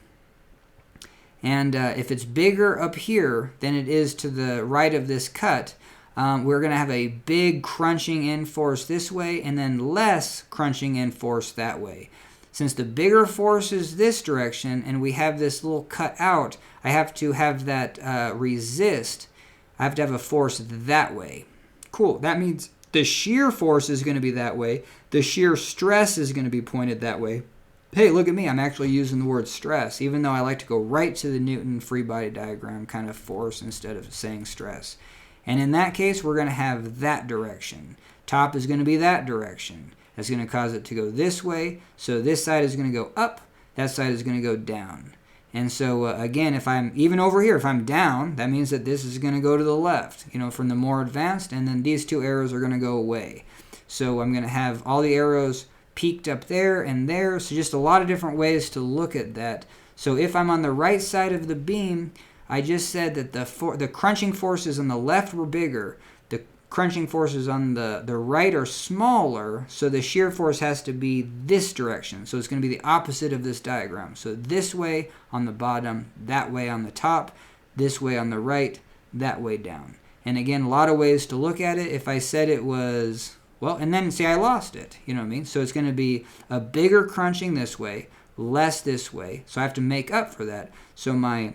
And if it's bigger up here than it is to the right of this cut, we're going to have a big crunching in force this way and then less crunching in force that way. Since the bigger force is this direction and we have this little cut out, I have to have that resist. I have to have a force that way. Cool. That means the shear force is going to be that way. The shear stress is going to be pointed that way. Hey, look at me. I'm actually using the word stress, even though I like to go right to the Newton free body diagram kind of force instead of saying stress. And in that case, we're going to have that direction. Top is going to be that direction. That's going to cause it to go this way. So this side is going to go up. That side is going to go down. And so, again, if I'm even over here, if I'm down, that means that this is going to go to the left, from the more advanced. And then these two arrows are going to go away. So I'm going to have all the arrows peaked up there and there. So just a lot of different ways to look at that. So if I'm on the right side of the beam, I just said that the crunching forces on the left were bigger. The crunching forces on the right are smaller, so the shear force has to be this direction. So it's going to be the opposite of this diagram. So this way on the bottom, that way on the top, this way on the right, that way down. And again, a lot of ways to look at it. If I said it was, well, and then see I lost it, you know what I mean? So it's going to be a bigger crunching this way, less this way. So I have to make up for that. So my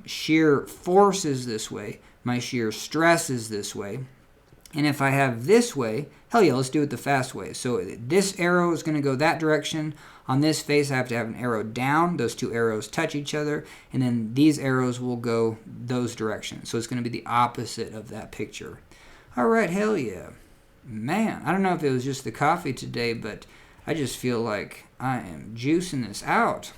shear force is this way. My shear stress is this way. And if I have this way, hell yeah, let's do it the fast way. So this arrow is going to go that direction. On this face, I have to have an arrow down. Those two arrows touch each other. And then these arrows will go those directions. So it's going to be the opposite of that picture. All right, hell yeah. Man, I don't know if it was just the coffee today, but I just feel like I am juicing this out.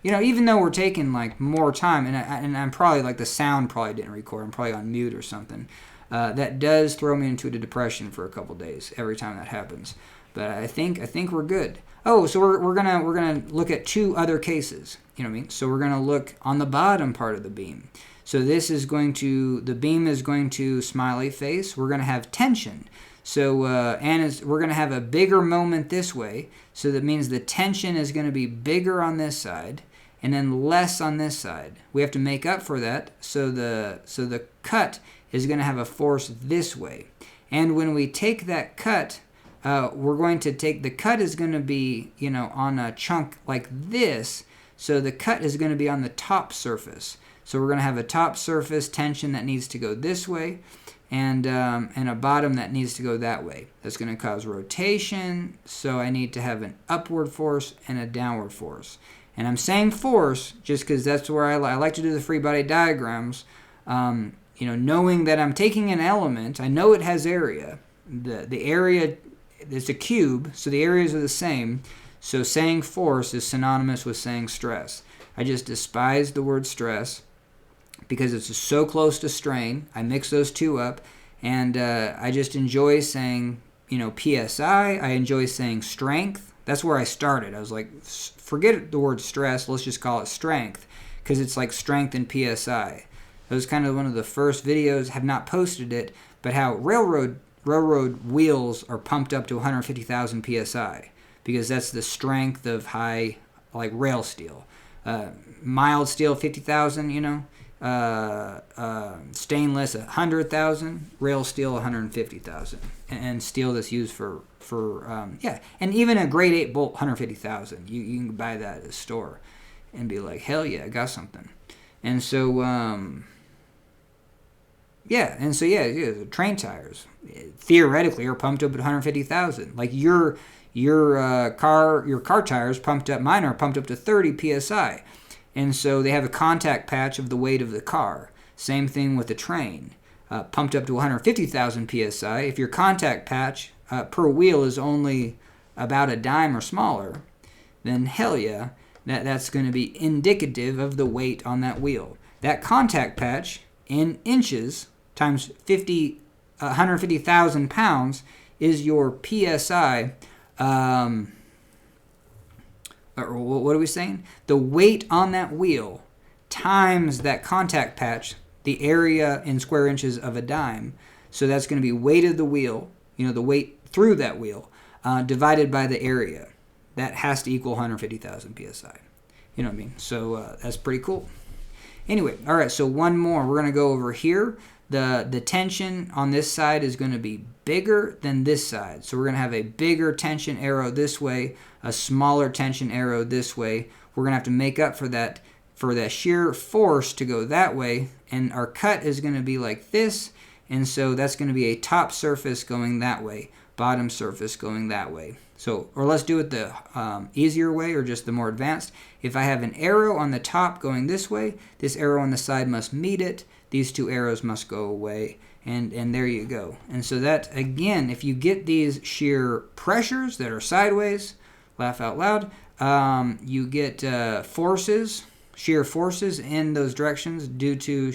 Even though we're taking more time, and I'm probably the sound probably didn't record. I'm probably on mute or something. That does throw me into a depression for a couple days every time that happens. But I think we're good. Oh, so we're gonna look at 2 other cases. You know what I mean? So we're gonna look on the bottom part of the beam. So the beam is going to smiley face. We're gonna have tension. So we're going to have a bigger moment this way. So that means the tension is going to be bigger on this side. and then less on this side. We have to make up for that, so the cut is going to have a force this way. And when we take that cut, we're going to take, the cut is going to be, on a chunk like this, so the cut is going to be on the top surface. So we're going to have a top surface tension that needs to go this way, and a bottom that needs to go that way. That's going to cause rotation, so I need to have an upward force and a downward force. And I'm saying force just because that's where I like to do the free body diagrams. Knowing that I'm taking an element, I know it has area. The area is a cube, so the areas are the same. So saying force is synonymous with saying stress. I just despise the word stress because it's so close to strain. I mix those two up, and I just enjoy saying, PSI. I enjoy saying strength. That's where I started. I was like, forget the word stress. Let's just call it strength, because it's like strength and PSI. That was kind of one of the first videos. Have not posted it, but how railroad wheels are pumped up to 150,000 PSI, because that's the strength of high, like rail steel. Mild steel, 50,000, stainless 100,000, rail steel 150,000, and steel that's used for and even a grade 8 bolt 150,000. You can buy that at a store and be like, hell yeah, I got something. And so the train tires theoretically are pumped up at 150,000. Like your car tires pumped up, mine are pumped up to 30 psi. And so they have a contact patch of the weight of the car. Same thing with the train, pumped up to 150,000 psi. If your contact patch per wheel is only about a dime or smaller, then hell yeah, that's going to be indicative of the weight on that wheel. That contact patch in inches times 150,000 pounds is your psi. Or what are we saying? The weight on that wheel times that contact patch, the area in square inches of a dime. So that's going to be weight of the wheel, the weight through that wheel, divided by the area. That has to equal 150,000 psi. You know what I mean? So that's pretty cool. Anyway, all right, so one more. We're going to go over here. The tension on this side is going to be bigger than this side. So we're going to have a bigger tension arrow this way, a smaller tension arrow this way. We're going to have to make up for that shear force to go that way. And our cut is going to be like this. And so that's going to be a top surface going that way, bottom surface going that way. So, or let's do it the easier way, or just the more advanced. If I have an arrow on the top going this way, this arrow on the side must meet it. These two arrows must go away, and there you go. And so that, again, if you get these shear pressures that are sideways, laugh out loud, you get forces, shear forces in those directions due to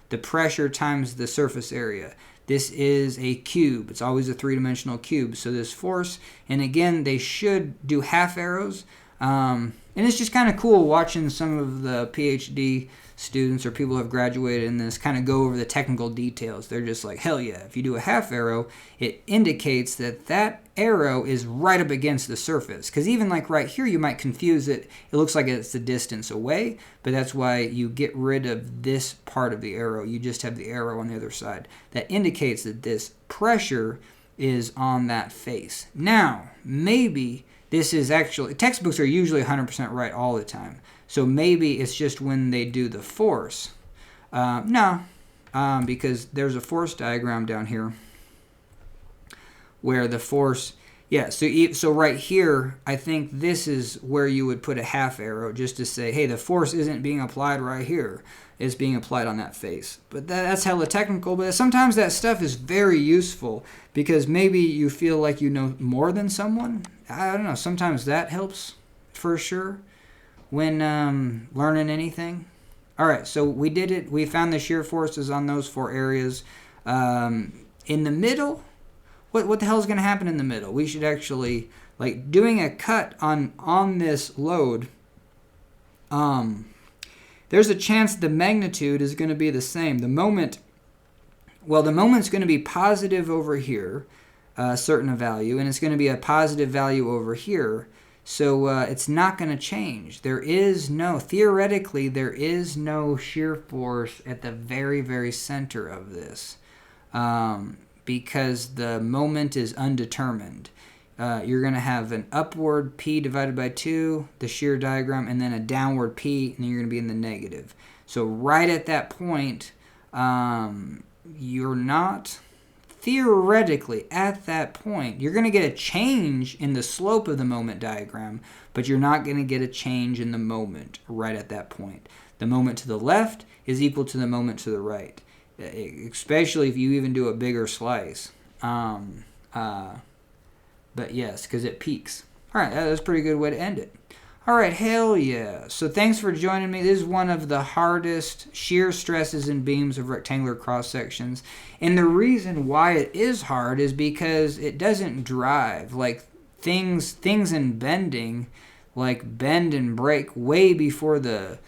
the pressure times the surface area. This is a cube. It's always a three-dimensional cube. So this force, and again, they should do half arrows. And it's just kind of cool watching some of the PhD students or people who have graduated in this kind of go over the technical details. They're just like, hell yeah, if you do a half arrow, it indicates that that arrow is right up against the surface. Because even like right here, you might confuse it. It looks like it's the distance away, but that's why you get rid of this part of the arrow. You just have the arrow on the other side. That indicates that this pressure is on that face. Now, maybe this is actually, textbooks are usually 100% right all the time. So maybe it's just when they do the force. No, because there's a force diagram down here where the force, so right here, I think this is where you would put a half arrow just to say, hey, the force isn't being applied right here. It's being applied on that face. But that's hella technical, but sometimes that stuff is very useful because maybe you feel like you know more than someone. I don't know, sometimes that helps for sure when learning anything. All right, so we did it. We found the shear forces on those four areas. In the middle, what the hell is going to happen in the middle? We should actually, like, doing a cut on this load, there's a chance the magnitude is going to be the same. The moment's going to be positive over here, a certain value, and it's going to be a positive value over here. So it's not going to change. Theoretically, there is no shear force at the very, very center of this, because the moment is undetermined. You're going to have an upward P divided by 2, the shear diagram, and then a downward P, and then you're going to be in the negative. So right at that point, you're not... Theoretically, at that point, you're going to get a change in the slope of the moment diagram, but you're not going to get a change in the moment right at that point. The moment to the left is equal to the moment to the right, especially if you even do a bigger slice. But yes, because it peaks. All right, that's a pretty good way to end it. All right, hell yeah. So thanks for joining me. This is one of the hardest shear stresses in beams of rectangular cross sections. And the reason why it is hard is because it doesn't drive. Like things in bending, like bend and break way before this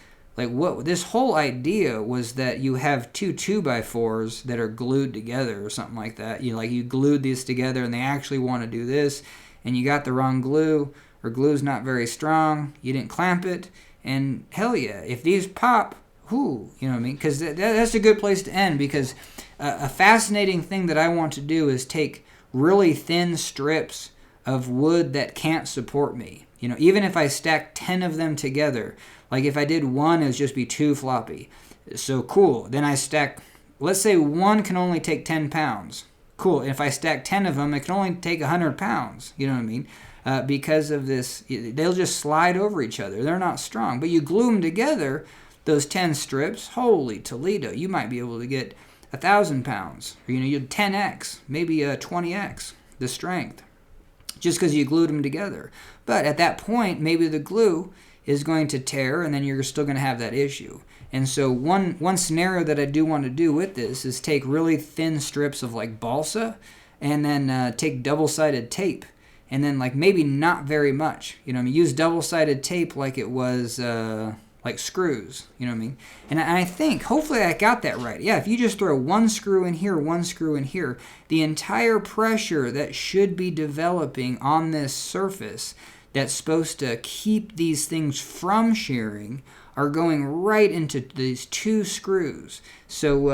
whole idea was that you have two 2x4s that are glued together or something like that. You glued these together and they actually want to do this, and you got the wrong glue, or glue's not very strong, you didn't clamp it, and hell yeah, if these pop, you know what I mean? Because that's a good place to end, because a fascinating thing that I want to do is take really thin strips of wood that can't support me. Even if I stack 10 of them together, like if I did one, it would just be too floppy. So cool, then I stack, let's say one can only take 10 pounds. Cool, if I stack 10 of them, it can only take 100 pounds, you know what I mean? Because of this, they'll just slide over each other. They're not strong. But you glue them together, those 10 strips, holy Toledo, you might be able to get 1,000 pounds. Or, you'd 10x, maybe 20x the strength, just because you glued them together. But at that point, maybe the glue is going to tear, and then you're still going to have that issue. And so one scenario that I do want to do with this is take really thin strips of like balsa, and then take double-sided tape. And then, maybe not very much. Use double-sided tape like it was, like screws. You know what I mean? And I think, hopefully I got that right. Yeah, if you just throw one screw in here, one screw in here, the entire pressure that should be developing on this surface that's supposed to keep these things from shearing are going right into these two screws. So,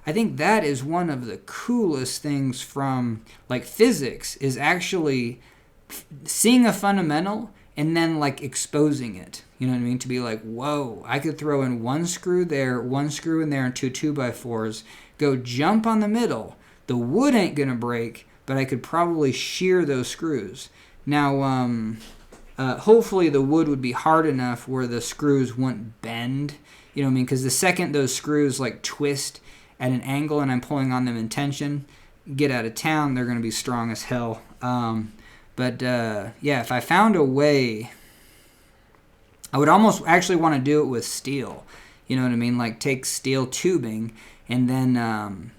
I think that is one of the coolest things from, physics, is actually seeing a fundamental and then exposing it, you know what I mean? To be like, whoa, I could throw in one screw there, one screw in there, and two 2x4s, go jump on the middle. The wood ain't gonna break, but I could probably shear those screws. Now, hopefully the wood would be hard enough where the screws wouldn't bend, you know what I mean? Because the second those screws twist at an angle and I'm pulling on them in tension, get out of town, they're gonna be strong as hell. But yeah, if I found a way, I would almost actually want to do it with steel. You know what I mean? Take steel tubing and then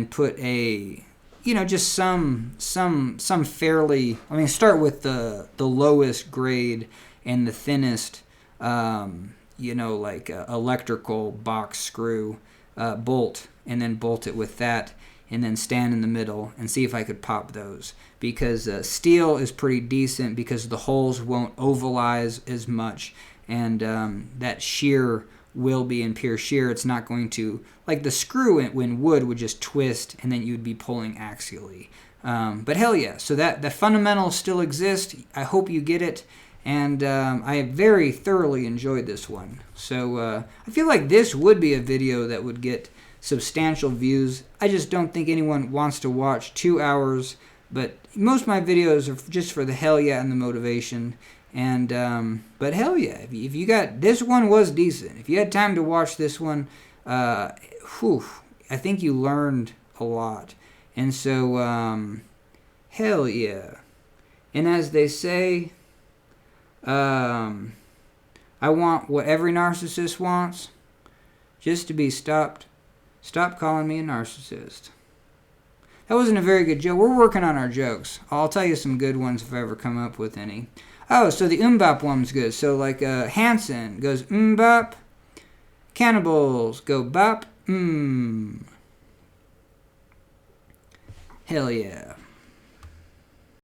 put a, just some fairly. Start with the lowest grade and the thinnest, electrical box screw bolt, and then bolt it with that. And then stand in the middle and see if I could pop those. Because steel is pretty decent because the holes won't ovalize as much. And that shear will be in pure shear. It's not going to, the screw when wood would just twist and then you'd be pulling axially. But hell yeah. So the fundamentals still exist. I hope you get it. And I very thoroughly enjoyed this one. So I feel like this would be a video that would get substantial views. I just don't think anyone wants to watch 2 hours, but most of my videos are just for the hell yeah and the motivation. And but hell yeah, if you got, this one was decent. If you had time to watch this one, I think you learned a lot. And so hell yeah. And as they say, I want what every narcissist wants, just to be stopped. Stop calling me a narcissist. That wasn't a very good joke. We're working on our jokes. I'll tell you some good ones if I ever come up with any. Oh, so the bop one's good. So Hanson goes bop. Cannibals go bop. Hell yeah.